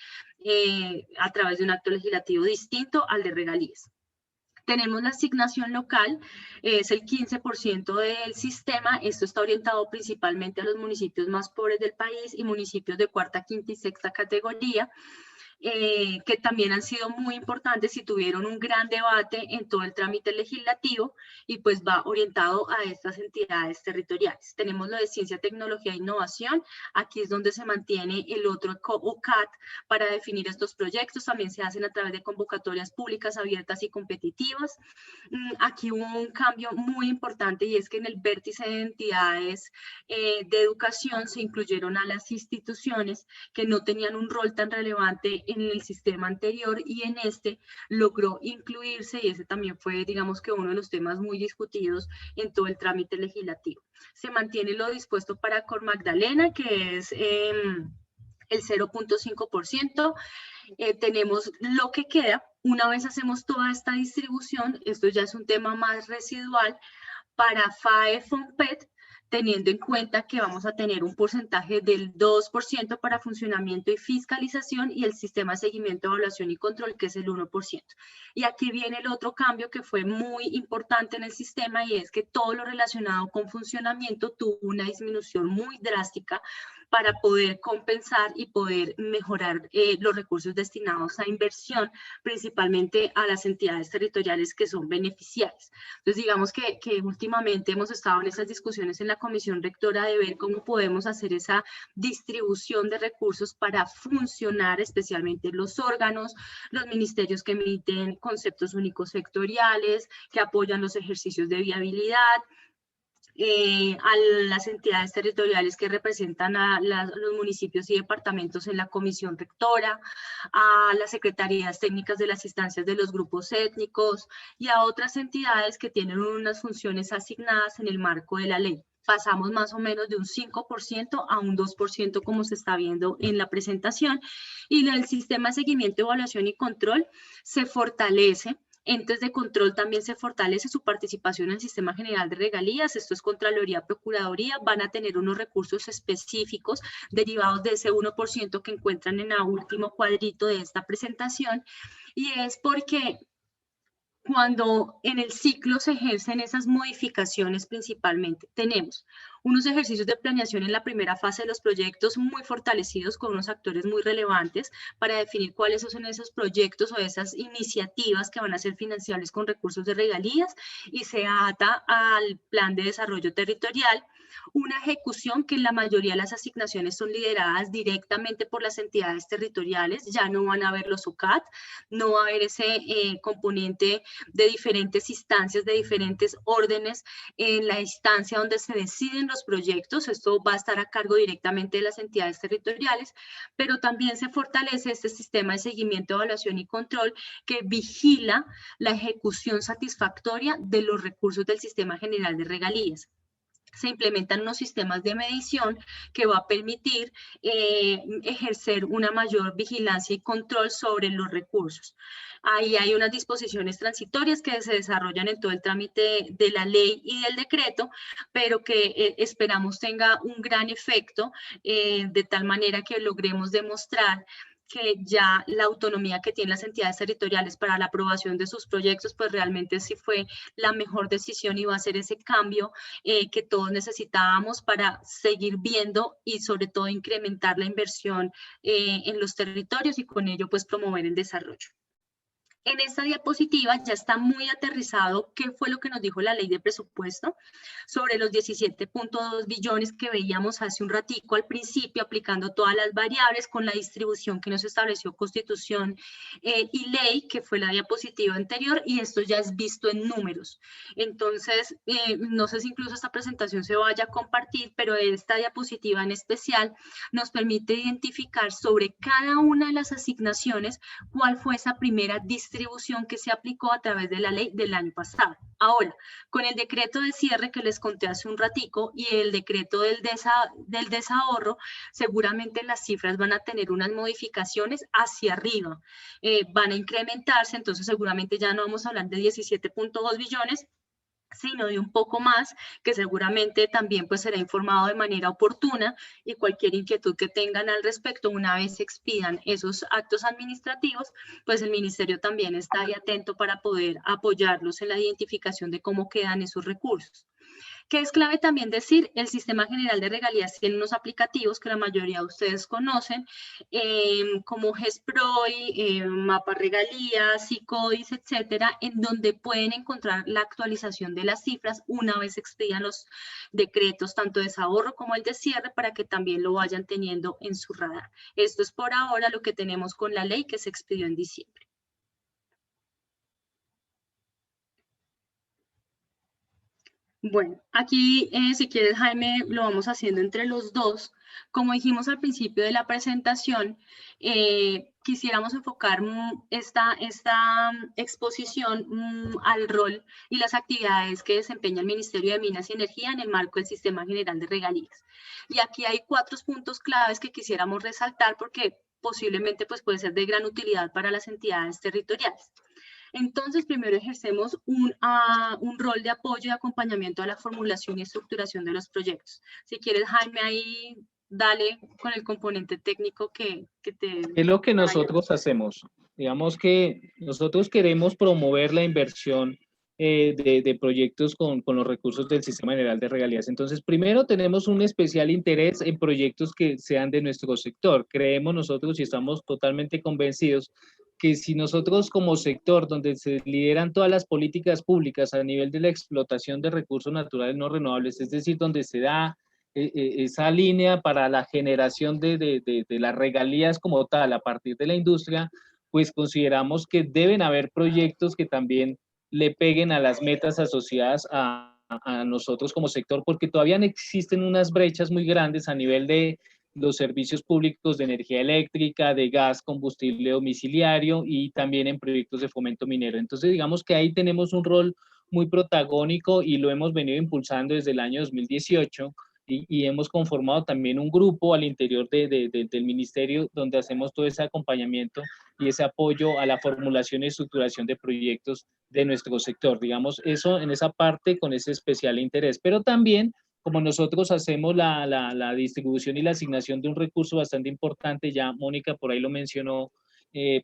S2: a través de un acto legislativo distinto al de regalías. Tenemos la asignación local, es el 15% del sistema. Esto está orientado principalmente a los municipios más pobres del país y municipios de cuarta, quinta y sexta categoría, que también han sido muy importantes y tuvieron un gran debate en todo el trámite legislativo, y pues va orientado a estas entidades territoriales. Tenemos lo de ciencia, tecnología e innovación. Aquí es donde se mantiene el otro OCAT para definir estos proyectos. También se hacen a través de convocatorias públicas abiertas y competitivas. Aquí hubo un cambio muy importante, y es que en el vértice de entidades de educación se incluyeron a las instituciones que no tenían un rol tan relevante en el sistema anterior, y en este logró incluirse, y ese también fue, digamos que uno de los temas muy discutidos en todo el trámite legislativo. Se mantiene lo dispuesto para Cor Magdalena, que es el 0.5%. Tenemos lo que queda. Una vez hacemos toda esta distribución, esto ya es un tema más residual para FAE FONPET, teniendo en cuenta que vamos a tener un porcentaje del 2% para funcionamiento y fiscalización, y el sistema de seguimiento, evaluación y control, que es el 1%. Y aquí viene el otro cambio que fue muy importante en el sistema, y es que todo lo relacionado con funcionamiento tuvo una disminución muy drástica para poder compensar y poder mejorar los recursos destinados a inversión, principalmente a las entidades territoriales que son beneficiarias. Entonces, digamos que últimamente hemos estado en esas discusiones en la comisión rectora de ver cómo podemos hacer esa distribución de recursos para funcionar, especialmente los órganos, los ministerios que emiten conceptos únicos sectoriales, que apoyan los ejercicios de viabilidad, a las entidades territoriales que representan a los municipios y departamentos en la comisión rectora, a las secretarías técnicas de las instancias de los grupos étnicos, y a otras entidades que tienen unas funciones asignadas en el marco de la ley. Pasamos más o menos de un 5% a un 2%, como se está viendo en la presentación. Y el sistema de seguimiento, evaluación y control se fortalece. Entes de control también se fortalece su participación en el sistema general de regalías. Esto es Contraloría, Procuraduría. Van a tener unos recursos específicos derivados de ese 1% que encuentran en el último cuadrito de esta presentación. Y es porque cuando en el ciclo se ejercen esas modificaciones, principalmente tenemos unos ejercicios de planeación en la primera fase de los proyectos muy fortalecidos con unos actores muy relevantes para definir cuáles son esos proyectos o esas iniciativas que van a ser financiables con recursos de regalías, y se ata al plan de desarrollo territorial. una ejecución que en la mayoría de las asignaciones son lideradas directamente por las entidades territoriales, ya no van a haber los UCAT, no va a haber ese componente de diferentes instancias, de diferentes órdenes en la instancia donde se deciden los proyectos. Esto va a estar a cargo directamente de las entidades territoriales, pero también se fortalece este sistema de seguimiento, evaluación y control que vigila la ejecución satisfactoria de los recursos del Sistema General de Regalías. Se implementan unos sistemas de medición que va a permitir ejercer una mayor vigilancia y control sobre los recursos. Ahí hay unas disposiciones transitorias que se desarrollan en todo el trámite de la ley y del decreto, pero que esperamos tenga un gran efecto de tal manera que logremos demostrar que ya la autonomía que tienen las entidades territoriales para la aprobación de sus proyectos, pues realmente sí fue la mejor decisión y va a ser ese cambio que todos necesitábamos para seguir viendo y sobre todo incrementar la inversión en los territorios y con ello pues promover el desarrollo. En esta diapositiva ya está muy aterrizado qué fue lo que nos dijo la ley de presupuesto sobre los 17.2 billones que veíamos hace un ratico al principio, aplicando todas las variables con la distribución que nos estableció Constitución y ley, que fue la diapositiva anterior, y esto ya es visto en números. Entonces, no sé si incluso esta presentación se vaya a compartir, pero esta diapositiva en especial nos permite identificar sobre cada una de las asignaciones cuál fue esa primera distribución que se aplicó a través de la ley del año pasado. Ahora, con el decreto de cierre que les conté hace un ratico y el decreto del desahorro, seguramente las cifras van a tener unas modificaciones hacia arriba, van a incrementarse, entonces seguramente ya no vamos a hablar de 17.2 billones, sino de un poco más, que seguramente también pues será informado de manera oportuna, y cualquier inquietud que tengan al respecto, una vez se expidan esos actos administrativos, pues el ministerio también está ahí atento para poder apoyarlos en la identificación de cómo quedan esos recursos. Que es clave también decir, el Sistema General de Regalías tiene unos aplicativos que la mayoría de ustedes conocen, como GESPROI, Mapa Regalías, ICODIS, etcétera, en donde pueden encontrar la actualización de las cifras una vez expidan los decretos, tanto de desahorro como el de cierre, para que también lo vayan teniendo en su radar. Esto es por ahora lo que tenemos con la ley que se expidió en diciembre. Bueno, aquí si quieres, Jaime, lo vamos haciendo entre los dos. Como dijimos al principio de la presentación, quisiéramos enfocar esta exposición al rol y las actividades que desempeña el Ministerio de Minas y Energía en el marco del Sistema General de Regalías. Y aquí hay 4 puntos claves que quisiéramos resaltar porque posiblemente pues, puede ser de gran utilidad para las entidades territoriales. Entonces, primero ejercemos un rol de apoyo y acompañamiento a la formulación y estructuración de los proyectos. Si quieres, Jaime, ahí dale con el componente técnico que te...
S3: Es lo que nosotros hacemos. Digamos que nosotros queremos promover la inversión de proyectos con los recursos del Sistema General de Regalías. Entonces, primero tenemos un especial interés en proyectos que sean de nuestro sector. Creemos nosotros y estamos totalmente convencidos que si nosotros como sector, donde se lideran todas las políticas públicas a nivel de la explotación de recursos naturales no renovables, es decir, donde se da esa línea para la generación de las regalías como tal a partir de la industria, pues consideramos que deben haber proyectos que también le peguen a las metas asociadas a nosotros como sector, porque todavía existen unas brechas muy grandes a nivel de los servicios públicos de energía eléctrica, de gas, combustible domiciliario y también en proyectos de fomento minero. Entonces, digamos que ahí tenemos un rol muy protagónico y lo hemos venido impulsando desde el año 2018 y hemos conformado también un grupo al interior del ministerio donde hacemos todo ese acompañamiento y ese apoyo a la formulación y estructuración de proyectos de nuestro sector. Digamos, eso en esa parte con ese especial interés, pero también como nosotros hacemos la distribución y la asignación de un recurso bastante importante, ya Mónica por ahí lo mencionó,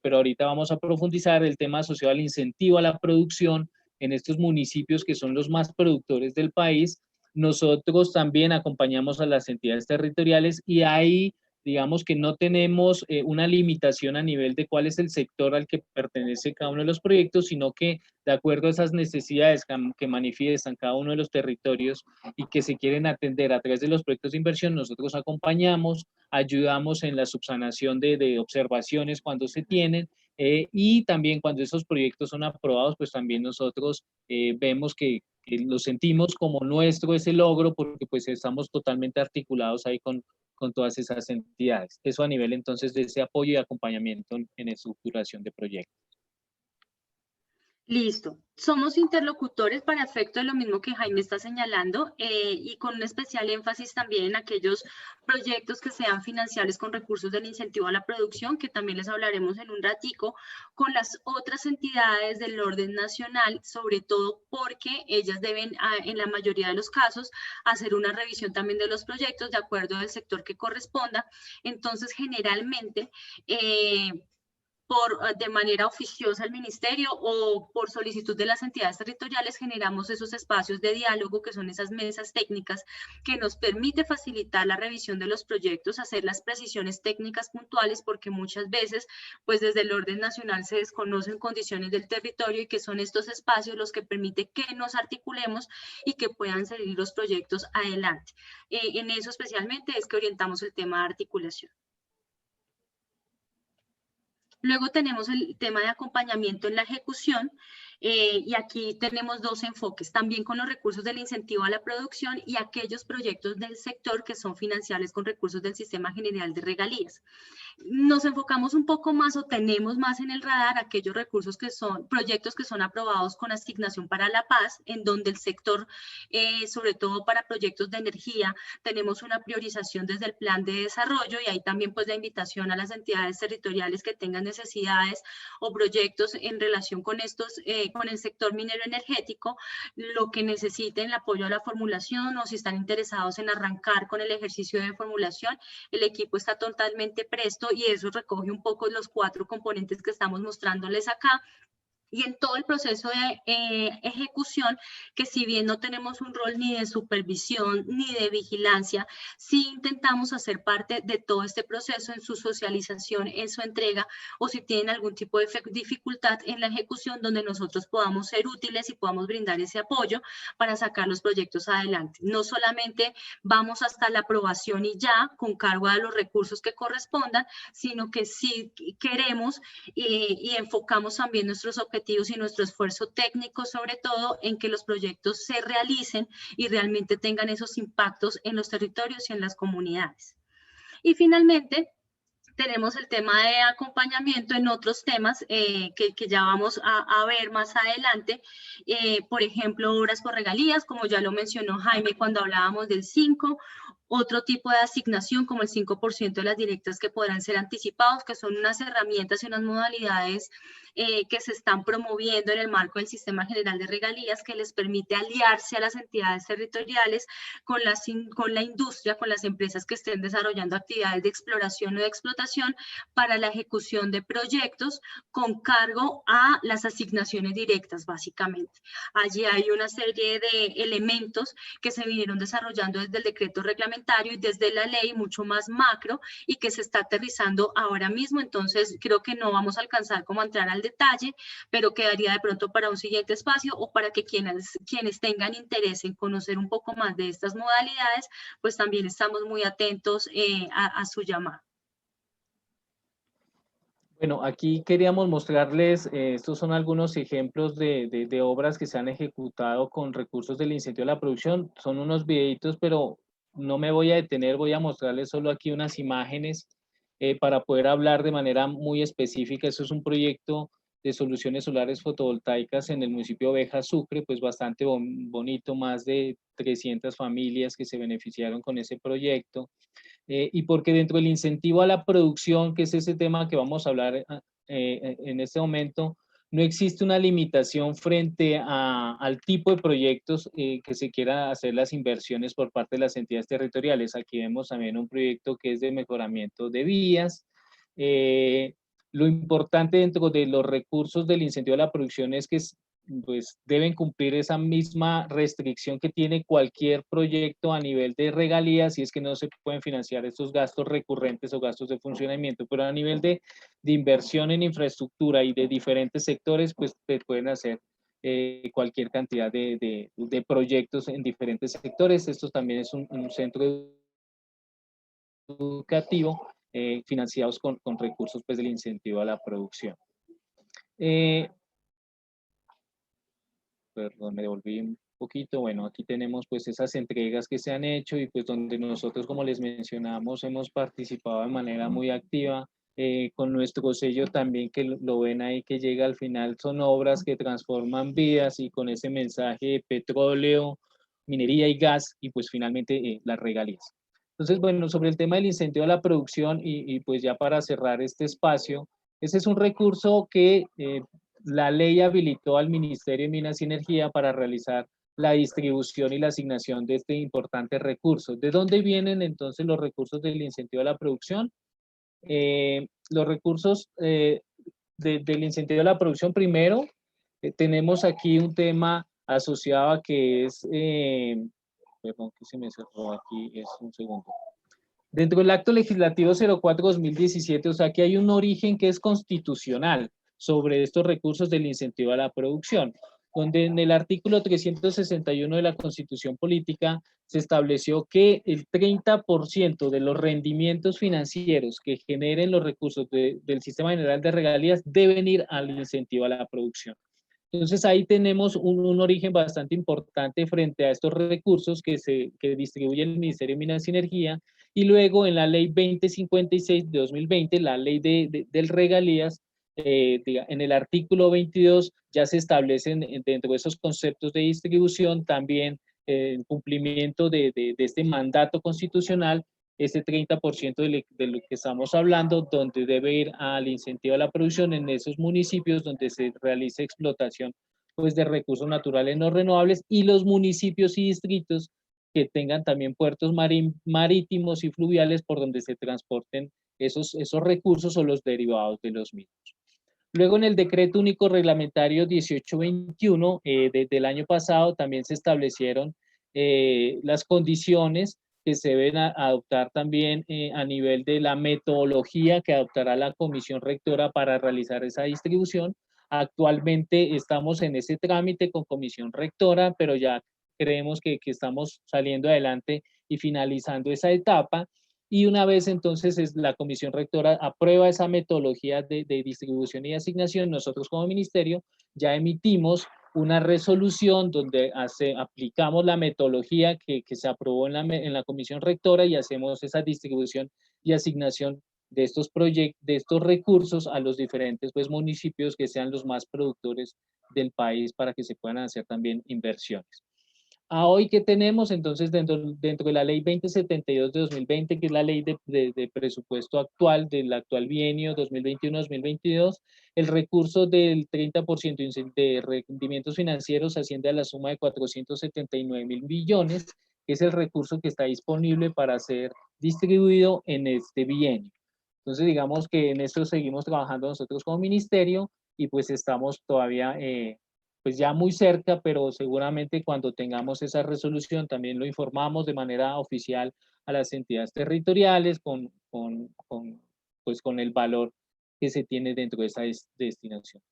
S3: pero ahorita vamos a profundizar el tema asociado al incentivo a la producción en estos municipios que son los más productores del país. Nosotros también acompañamos a las entidades territoriales y ahí digamos que no tenemos una limitación a nivel de cuál es el sector al que pertenece cada uno de los proyectos, sino que de acuerdo a esas necesidades que manifiestan cada uno de los territorios y que se quieren atender a través de los proyectos de inversión, nosotros acompañamos, ayudamos en la subsanación de observaciones cuando se tienen, y también cuando esos proyectos son aprobados, pues también nosotros vemos que lo sentimos como nuestro ese logro, porque pues estamos totalmente articulados ahí con todas esas entidades. Eso a nivel entonces de ese apoyo y acompañamiento en estructuración de proyectos.
S2: Listo. Somos interlocutores para efecto de lo mismo que Jaime está señalando y con un especial énfasis también en aquellos proyectos que sean financiables con recursos del incentivo a la producción, que también les hablaremos en un ratico, con las otras entidades del orden nacional, sobre todo porque ellas deben, en la mayoría de los casos, hacer una revisión también de los proyectos de acuerdo al sector que corresponda. Entonces, generalmente, de manera oficiosa al ministerio o por solicitud de las entidades territoriales, generamos esos espacios de diálogo que son esas mesas técnicas que nos permite facilitar la revisión de los proyectos, hacer las precisiones técnicas puntuales, porque muchas veces, pues desde el orden nacional se desconocen condiciones del territorio y que son estos espacios los que permiten que nos articulemos y que puedan salir los proyectos adelante. En eso especialmente es que orientamos el tema de articulación. Luego tenemos el tema de acompañamiento en la ejecución y aquí tenemos dos enfoques, también con los recursos del incentivo a la producción y aquellos proyectos del sector que son financiables con recursos del Sistema General de Regalías. Nos enfocamos un poco más o tenemos más en el radar aquellos recursos que son proyectos que son aprobados con asignación para la paz, en donde el sector, sobre todo para proyectos de energía, tenemos una priorización desde el plan de desarrollo y ahí también pues la invitación a las entidades territoriales que tengan necesidades o proyectos en relación con estos, con el sector minero energético, lo que necesiten el apoyo a la formulación o si están interesados en arrancar con el ejercicio de formulación, el equipo está totalmente presto y eso recoge un poco los 4 componentes que estamos mostrándoles acá. Y en todo el proceso de ejecución, que si bien no tenemos un rol ni de supervisión ni de vigilancia, sí intentamos hacer parte de todo este proceso en su socialización, en su entrega, o si tienen algún tipo de dificultad en la ejecución, donde nosotros podamos ser útiles y podamos brindar ese apoyo para sacar los proyectos adelante. No solamente vamos hasta la aprobación y ya, con cargo a los recursos que correspondan, sino que sí queremos y enfocamos también nuestros objetivos y nuestro esfuerzo técnico, sobre todo en que los proyectos se realicen y realmente tengan esos impactos en los territorios y en las comunidades. Y finalmente, tenemos el tema de acompañamiento en otros temas que ya vamos a ver más adelante. Por ejemplo, obras por regalías, como ya lo mencionó Jaime cuando hablábamos del 5, otro tipo de asignación como el 5% de las directas que podrán ser anticipados, que son unas herramientas y unas modalidades que se están promoviendo en el marco del Sistema General de Regalías, que les permite aliarse a las entidades territoriales con la industria, con las empresas que estén desarrollando actividades de exploración o de explotación para la ejecución de proyectos con cargo a las asignaciones directas, básicamente. Allí hay una serie de elementos que se vinieron desarrollando desde el decreto reglamentario y desde la ley, mucho más macro, y que se está aterrizando ahora mismo. Entonces, creo que no vamos a alcanzar como a entrar al detalle, pero quedaría de pronto para un siguiente espacio o para que quienes tengan interés en conocer un poco más de estas modalidades, pues también estamos muy atentos a su llamado.
S3: Bueno, aquí queríamos mostrarles, estos son algunos ejemplos de obras que se han ejecutado con recursos del incentivo a la producción. Son unos videitos, pero no me voy a detener, voy a mostrarles solo aquí unas imágenes para poder hablar de manera muy específica. Eso es un proyecto de soluciones solares fotovoltaicas en el municipio de Oveja, Sucre, pues bastante bonito, más de 300 familias que se beneficiaron con ese proyecto. Y porque dentro del incentivo a la producción, que es ese tema que vamos a hablar en este momento, no existe una limitación frente al tipo de proyectos que se quiera hacer las inversiones por parte de las entidades territoriales. Aquí vemos también un proyecto que es de mejoramiento de vías. Lo importante dentro de los recursos del incentivo a la producción es que pues deben cumplir esa misma restricción que tiene cualquier proyecto a nivel de regalías, y es que no se pueden financiar estos gastos recurrentes o gastos de funcionamiento, pero a nivel de inversión en infraestructura y de diferentes sectores, pues se pueden hacer cualquier cantidad de proyectos en diferentes sectores. Esto también es un centro educativo financiados con recursos pues, del incentivo a la producción. Perdón, me devolví un poquito. Bueno, aquí tenemos pues esas entregas que se han hecho y pues donde nosotros, como les mencionamos, hemos participado de manera muy activa con nuestro sello también, que lo ven ahí, que llega al final, son obras que transforman vidas, y con ese mensaje de petróleo, minería y gas, y pues finalmente las regalías. Entonces, bueno, sobre el tema del incentivo a la producción y pues ya para cerrar este espacio, ese es un recurso que la ley habilitó al Ministerio de Minas y Energía para realizar la distribución y la asignación de este importante recurso. ¿De dónde vienen entonces los recursos del incentivo a la producción? Los recursos del incentivo a la producción, primero, tenemos aquí un tema asociado a que es, perdón, que se me cerró aquí, es un segundo. Dentro del acto legislativo 04-2017, o sea que hay un origen que es constitucional sobre estos recursos del incentivo a la producción, donde en el artículo 361 de la Constitución Política se estableció que el 30% de los rendimientos financieros que generen los recursos del Sistema General de Regalías deben ir al incentivo a la producción. Entonces ahí tenemos un origen bastante importante frente a estos recursos que distribuye el Ministerio de Minas y Energía, y luego en la ley 2056 de 2020, la ley del regalías, en el artículo 22 ya se establecen dentro de esos conceptos de distribución también el cumplimiento de este mandato constitucional, ese 30% de lo que estamos hablando, donde debe ir al incentivo a la producción en esos municipios donde se realice explotación pues, de recursos naturales no renovables, y los municipios y distritos que tengan también puertos marítimos y fluviales por donde se transporten esos recursos o los derivados de los mismos. Luego, en el Decreto Único Reglamentario 1821 del año pasado, también se establecieron las condiciones que se deben adoptar también a nivel de la metodología que adoptará la Comisión Rectora para realizar esa distribución. Actualmente estamos en ese trámite con Comisión Rectora, pero ya creemos que estamos saliendo adelante y finalizando esa etapa. Y una vez entonces la Comisión Rectora aprueba esa metodología de distribución y asignación, nosotros como ministerio ya emitimos una resolución donde aplicamos la metodología que se aprobó en la Comisión Rectora, y hacemos esa distribución y asignación de estos proyectos, de estos recursos a los diferentes pues, municipios que sean los más productores del país, para que se puedan hacer también inversiones. A hoy, ¿qué tenemos? Entonces, dentro de la ley 2072 de 2020, que es la ley de presupuesto actual, del actual bienio 2021-2022, el recurso del 30% de rendimientos financieros asciende a la suma de 479.000 millones, que es el recurso que está disponible para ser distribuido en este bienio. Entonces, digamos que en esto seguimos trabajando nosotros como ministerio, y pues estamos todavía pues ya muy cerca, pero seguramente cuando tengamos esa resolución también lo informamos de manera oficial a las entidades territoriales pues con el valor que se tiene dentro de esa destinación.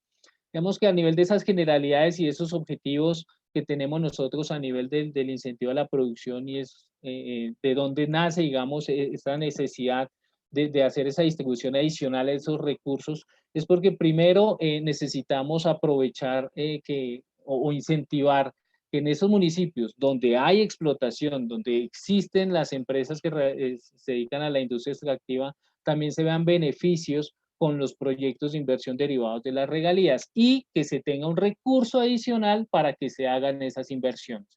S3: Digamos que a nivel de esas generalidades y esos objetivos que tenemos nosotros a nivel del incentivo a la producción, y es de dónde nace, digamos, esta necesidad de hacer esa distribución adicional a esos recursos, es porque primero necesitamos aprovechar o incentivar que en esos municipios donde hay explotación, donde existen las empresas que se dedican a la industria extractiva, también se vean beneficios con los proyectos de inversión derivados de las regalías, y que se tenga un recurso adicional para que se hagan esas inversiones.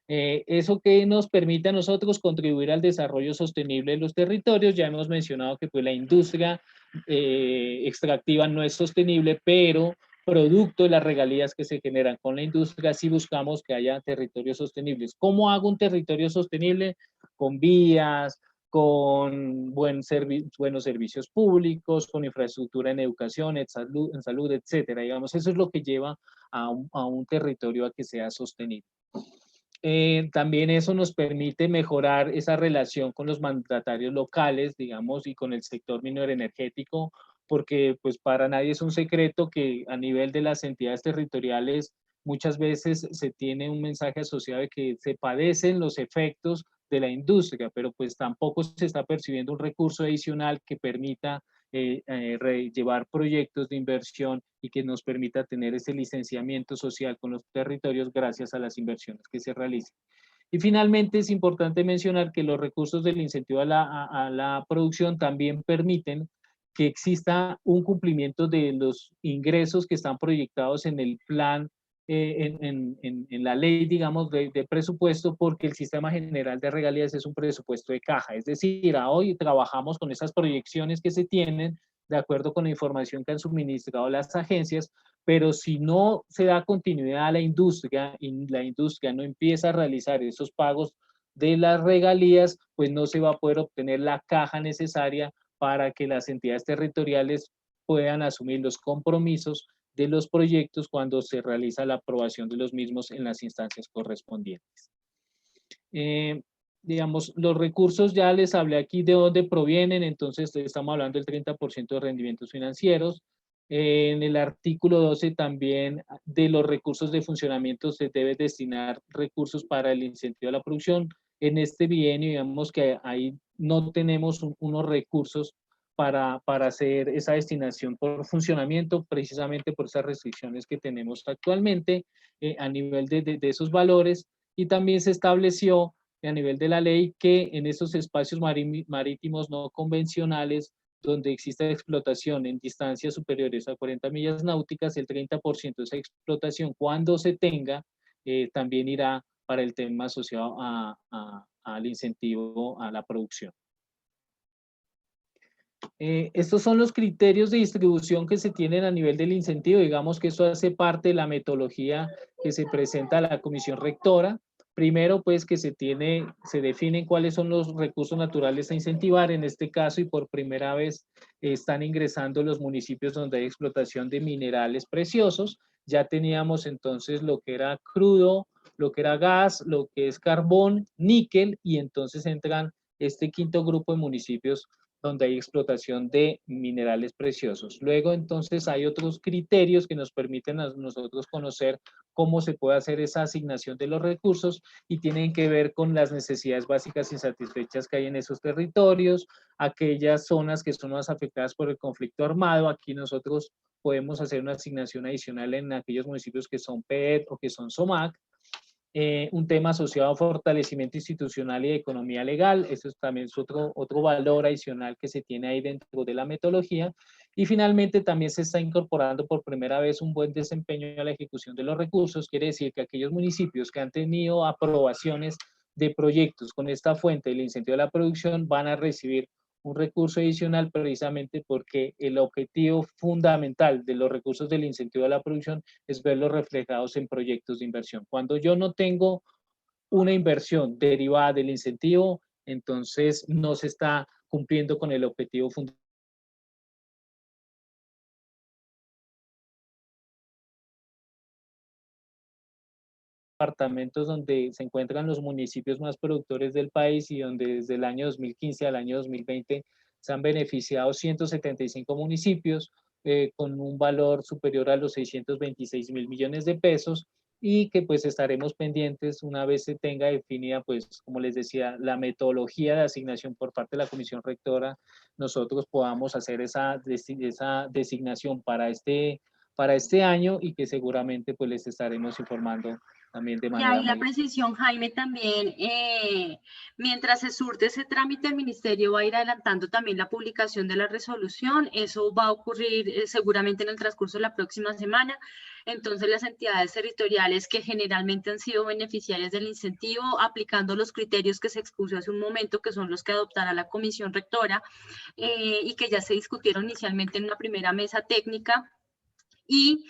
S3: Eso que nos permite a nosotros contribuir al desarrollo sostenible de los territorios. Ya hemos mencionado que pues, la industria extractiva no es sostenible, pero producto de las regalías que se generan con la industria, sí buscamos que haya territorios sostenibles. ¿Cómo hago un territorio sostenible? Con vías, con buenos servicios públicos, con infraestructura en educación, en salud, etcétera. Digamos, eso es lo que lleva a un territorio a que sea sostenible. También eso nos permite mejorar esa relación con los mandatarios locales, digamos, y con el sector minero energético, porque pues para nadie es un secreto que a nivel de las entidades territoriales muchas veces se tiene un mensaje asociado de que se padecen los efectos de la industria, pero pues tampoco se está percibiendo un recurso adicional que permita llevar proyectos de inversión y que nos permita tener ese licenciamiento social con los territorios gracias a las inversiones que se realicen. Y finalmente es importante mencionar que los recursos del incentivo a la producción también permiten que exista un cumplimiento de los ingresos que están proyectados en el plan, en la ley, digamos, de presupuesto, porque el sistema general de regalías es un presupuesto de caja. Es decir, hoy trabajamos con esas proyecciones que se tienen de acuerdo con la información que han suministrado las agencias, pero si no se da continuidad a la industria y la industria no empieza a realizar esos pagos de las regalías, pues no se va a poder obtener la caja necesaria para que las entidades territoriales puedan asumir los compromisos de los proyectos cuando se realiza la aprobación de los mismos en las instancias correspondientes. Digamos, los recursos ya les hablé aquí de dónde provienen, entonces estamos hablando del 30% de rendimientos financieros. En el artículo 12 también de los recursos de funcionamiento se debe destinar recursos para el incentivo a la producción. En este bienio, digamos que ahí no tenemos unos recursos para hacer esa destinación por funcionamiento, precisamente por esas restricciones que tenemos actualmente a nivel de esos valores, y también se estableció a nivel de la ley que en esos espacios marítimos no convencionales donde existe explotación en distancias superiores a 40 millas náuticas, el 30% de esa explotación cuando se tenga también irá para el tema asociado al incentivo a la producción. Estos son los criterios de distribución que se tienen a nivel del incentivo. Digamos que esto hace parte de la metodología que se presenta a la Comisión Rectora. Primero, pues que se definen cuáles son los recursos naturales a incentivar. En este caso, y por primera vez, están ingresando los municipios donde hay explotación de minerales preciosos. Ya teníamos entonces lo que era crudo, lo que era gas, lo que es carbón, níquel, y entonces entran este quinto grupo de municipios donde hay explotación de minerales preciosos. Luego, entonces, hay otros criterios que nos permiten a nosotros conocer cómo se puede hacer esa asignación de los recursos y tienen que ver con las necesidades básicas insatisfechas que hay en esos territorios, aquellas zonas que son más afectadas por el conflicto armado. Aquí nosotros podemos hacer una asignación adicional en aquellos municipios que son PET o que son SOMAC. Un tema asociado a fortalecimiento institucional y de economía legal, eso también es otro valor adicional que se tiene ahí dentro de la metodología. Y finalmente también se está incorporando por primera vez un buen desempeño a la ejecución de los recursos, quiere decir que aquellos municipios que han tenido aprobaciones de proyectos con esta fuente del incentivo a la producción van a recibir un recurso adicional precisamente porque el objetivo fundamental de los recursos del incentivo a la producción es verlos reflejados en proyectos de inversión. Cuando yo no tengo una inversión derivada del incentivo, entonces no se está cumpliendo con el objetivo fundamental. Departamentos donde se encuentran los municipios más productores del país y donde desde el año 2015 al año 2020 se han beneficiado 175 municipios con un valor superior a los 626.000 millones de pesos, y que pues estaremos pendientes una vez se tenga definida, pues como les decía, la metodología de asignación por parte de la Comisión Rectora, nosotros podamos hacer esa designación para este año, y que seguramente pues les estaremos informando también de
S2: Y
S3: manera
S2: ahí la
S3: muy...
S2: precisión, Jaime, también, mientras se surte ese trámite, el ministerio va a ir adelantando también la publicación de la resolución. Eso va a ocurrir seguramente en el transcurso de la próxima semana. Entonces, las entidades territoriales que generalmente han sido beneficiarias del incentivo, aplicando los criterios que se expuso hace un momento, que son los que adoptará la Comisión Rectora y que ya se discutieron inicialmente en una primera mesa técnica, y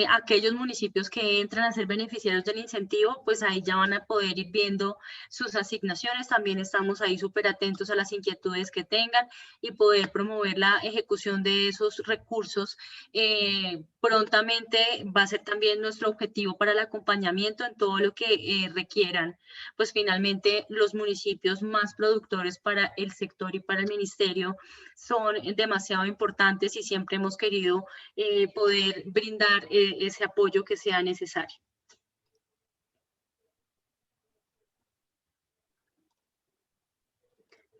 S2: aquellos municipios que entran a ser beneficiarios del incentivo, pues ahí ya van a poder ir viendo sus asignaciones. También estamos ahí súper atentos a las inquietudes que tengan y poder promover la ejecución de esos recursos. Prontamente va a ser también nuestro objetivo para el acompañamiento en todo lo que requieran, pues finalmente los municipios más productores para el sector y para el ministerio son demasiado importantes y siempre hemos querido poder brindar ese apoyo que sea necesario.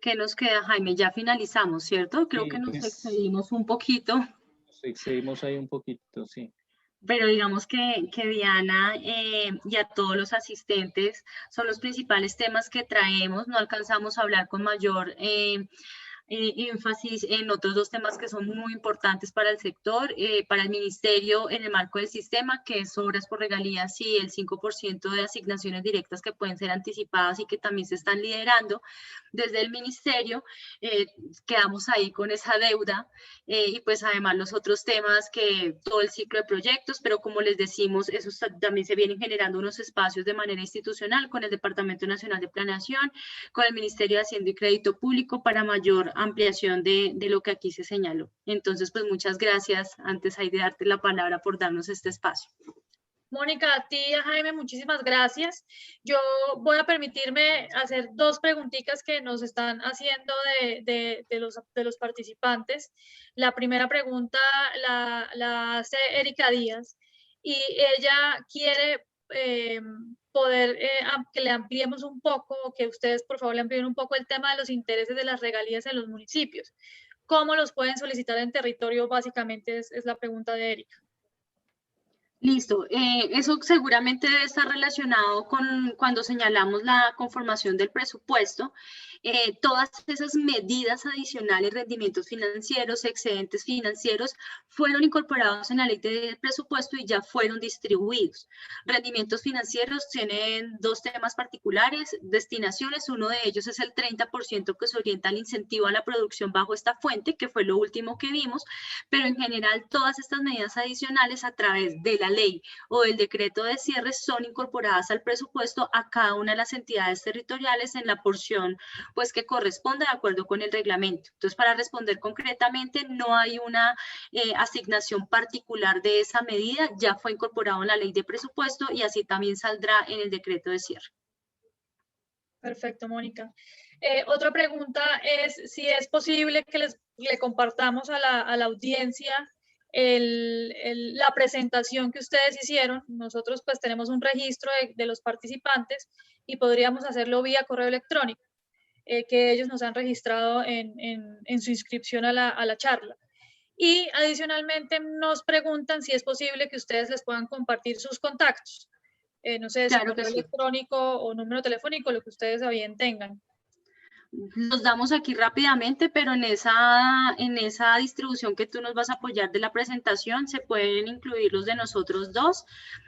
S2: ¿Qué nos queda, Jaime? Ya finalizamos, ¿cierto? Creo que nos excedimos un poquito.
S3: Nos excedimos ahí un poquito, sí.
S2: Pero digamos que Diana y a todos los asistentes son los principales temas que traemos. No alcanzamos a hablar con mayor énfasis en otros dos temas que son muy importantes para el sector, para el ministerio en el marco del sistema, que es obras por regalías y el 5% de asignaciones directas que pueden ser anticipadas y que también se están liderando desde el ministerio. Quedamos ahí con esa deuda y pues además los otros temas que todo el ciclo de proyectos, pero como les decimos, esos también se vienen generando unos espacios de manera institucional con el Departamento Nacional de Planeación, con el Ministerio de Hacienda y Crédito Público para mayor ampliación de lo que aquí se señaló. Entonces, pues muchas gracias, antes ahí de darte la palabra por darnos este espacio.
S1: Mónica, a ti y a Jaime, muchísimas gracias. Yo voy a permitirme hacer dos preguntitas que nos están haciendo de los participantes. La primera pregunta la hace Erika Díaz y ella quiere poder que le ampliemos un poco, que ustedes por favor le amplíen un poco el tema de los intereses de las regalías en los municipios. ¿Cómo los pueden solicitar en territorio? Básicamente es la pregunta de Erika.
S2: Listo, eso seguramente debe estar relacionado con cuando señalamos la conformación del presupuesto. Todas esas medidas adicionales, rendimientos financieros, excedentes financieros, fueron incorporados en la ley de presupuesto y ya fueron distribuidos. Rendimientos financieros tienen dos temas particulares, destinaciones, uno de ellos es el 30% que se orienta al incentivo a la producción bajo esta fuente, que fue lo último que vimos, pero en general todas estas medidas adicionales a través de la ley o del decreto de cierre son incorporadas al presupuesto a cada una de las entidades territoriales en la porción pues que corresponde de acuerdo con el reglamento. Entonces, para responder concretamente, no hay una asignación particular de esa medida, ya fue incorporado en la ley de presupuesto y así también saldrá en el decreto de cierre.
S1: Perfecto, Mónica. Otra pregunta es si es posible que le compartamos a la audiencia la presentación que ustedes hicieron. Nosotros pues tenemos un registro de los participantes y podríamos hacerlo vía correo electrónico, que ellos nos han registrado en su inscripción a la charla. Y adicionalmente nos preguntan si es posible que ustedes les puedan compartir sus contactos. No sé,
S2: claro,
S1: si correo electrónico o número telefónico, lo que ustedes a bien tengan.
S2: Los damos aquí rápidamente, pero en esa distribución que tú nos vas a apoyar de la presentación se pueden incluir los de nosotros dos.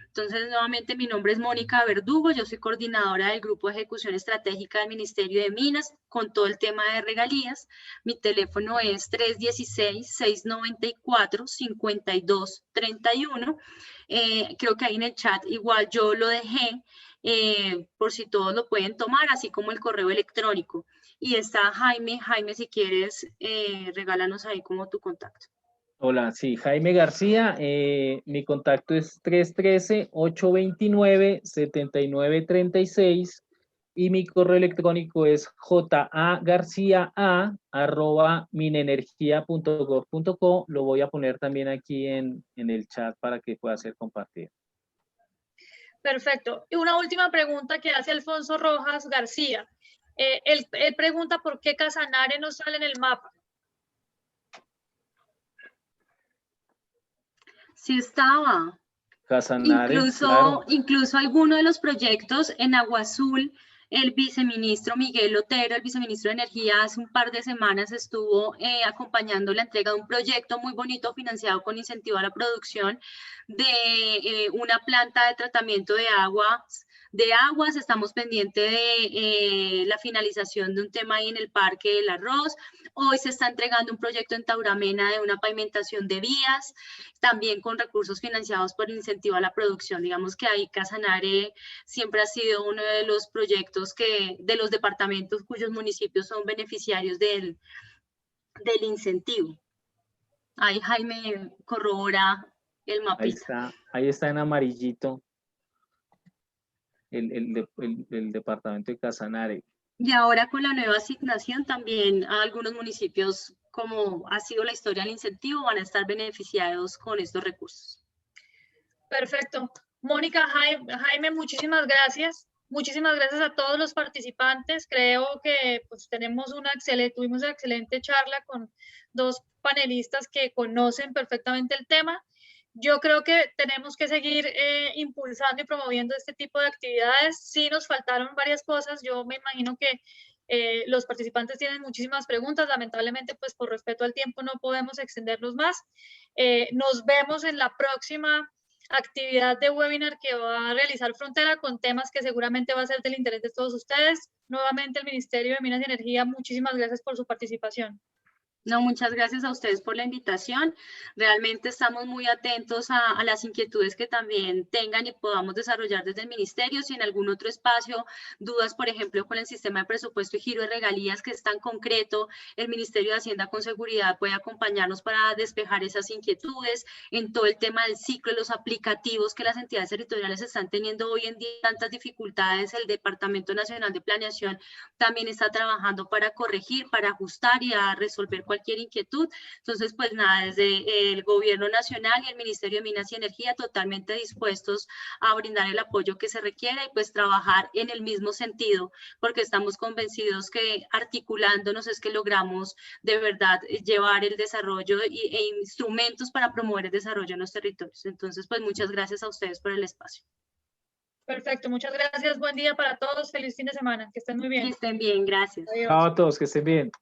S2: Entonces, nuevamente, mi nombre es Mónica Verdugo, yo soy coordinadora del Grupo de Ejecución Estratégica del Ministerio de Minas con todo el tema de regalías. Mi teléfono es 316-694-5231. Creo que ahí en el chat igual yo lo dejé por si todos lo pueden tomar, así como el correo electrónico. Y está Jaime, si quieres, regálanos ahí como tu contacto.
S3: Hola, sí, Jaime García, mi contacto es 313-829-7936 y mi correo electrónico es jagarcia@minenergia.gov.co. Lo voy a poner también aquí en el chat para que pueda ser compartido.
S1: Perfecto. Y una última pregunta que hace Alfonso Rojas García. Él pregunta por qué Casanare no sale en el mapa.
S2: Sí estaba.
S3: Casanare,
S2: incluso alguno de los proyectos en Agua Azul, el viceministro Miguel Otero, el viceministro de Energía, hace un par de semanas estuvo acompañando la entrega de un proyecto muy bonito financiado con incentivo a la producción de una planta de tratamiento de aguas de aguas, estamos pendientes de la finalización de un tema ahí en el Parque del Arroz. Hoy se está entregando un proyecto en Tauramena de una pavimentación de vías, también con recursos financiados por incentivo a la producción. Digamos que ahí Casanare siempre ha sido uno de los proyectos de los departamentos cuyos municipios son beneficiarios del incentivo. Ahí Jaime corrobora el mapita.
S3: Ahí está en amarillito el departamento de Casanare.
S2: Y ahora con la nueva asignación también algunos municipios, como ha sido la historia del incentivo, van a estar beneficiados con estos recursos.
S1: Perfecto. Mónica, Jaime, muchísimas gracias. Muchísimas gracias a todos los participantes. Creo que pues, tuvimos una excelente charla con dos panelistas que conocen perfectamente el tema. Yo creo que tenemos que seguir impulsando y promoviendo este tipo de actividades. Sí nos faltaron varias cosas. Yo me imagino que los participantes tienen muchísimas preguntas. Lamentablemente, pues por respeto al tiempo no podemos extendernos más. Nos vemos en la próxima actividad de webinar que va a realizar Frontera con temas que seguramente va a ser del interés de todos ustedes. Nuevamente el Ministerio de Minas y Energía, muchísimas gracias por su participación.
S2: No, muchas gracias a ustedes por la invitación. Realmente estamos muy atentos a las inquietudes que también tengan y podamos desarrollar desde el ministerio. Si en algún otro espacio, dudas, por ejemplo, con el sistema de presupuesto y giro de regalías que es tan concreto, el Ministerio de Hacienda con seguridad puede acompañarnos para despejar esas inquietudes en todo el tema del ciclo, los aplicativos que las entidades territoriales están teniendo hoy en día, tantas dificultades. El Departamento Nacional de Planeación también está trabajando para corregir, para ajustar y a resolver cualquier inquietud. Entonces, pues nada, desde el Gobierno Nacional y el Ministerio de Minas y Energía totalmente dispuestos a brindar el apoyo que se requiera y pues trabajar en el mismo sentido, porque estamos convencidos que articulándonos es que logramos de verdad llevar el desarrollo e instrumentos para promover el desarrollo en los territorios. Entonces, pues muchas gracias a ustedes por el espacio.
S1: Perfecto, muchas gracias. Buen día para todos. Feliz fin de semana. Que estén muy bien.
S2: Que estén bien, gracias.
S3: Chao a todos, que estén bien.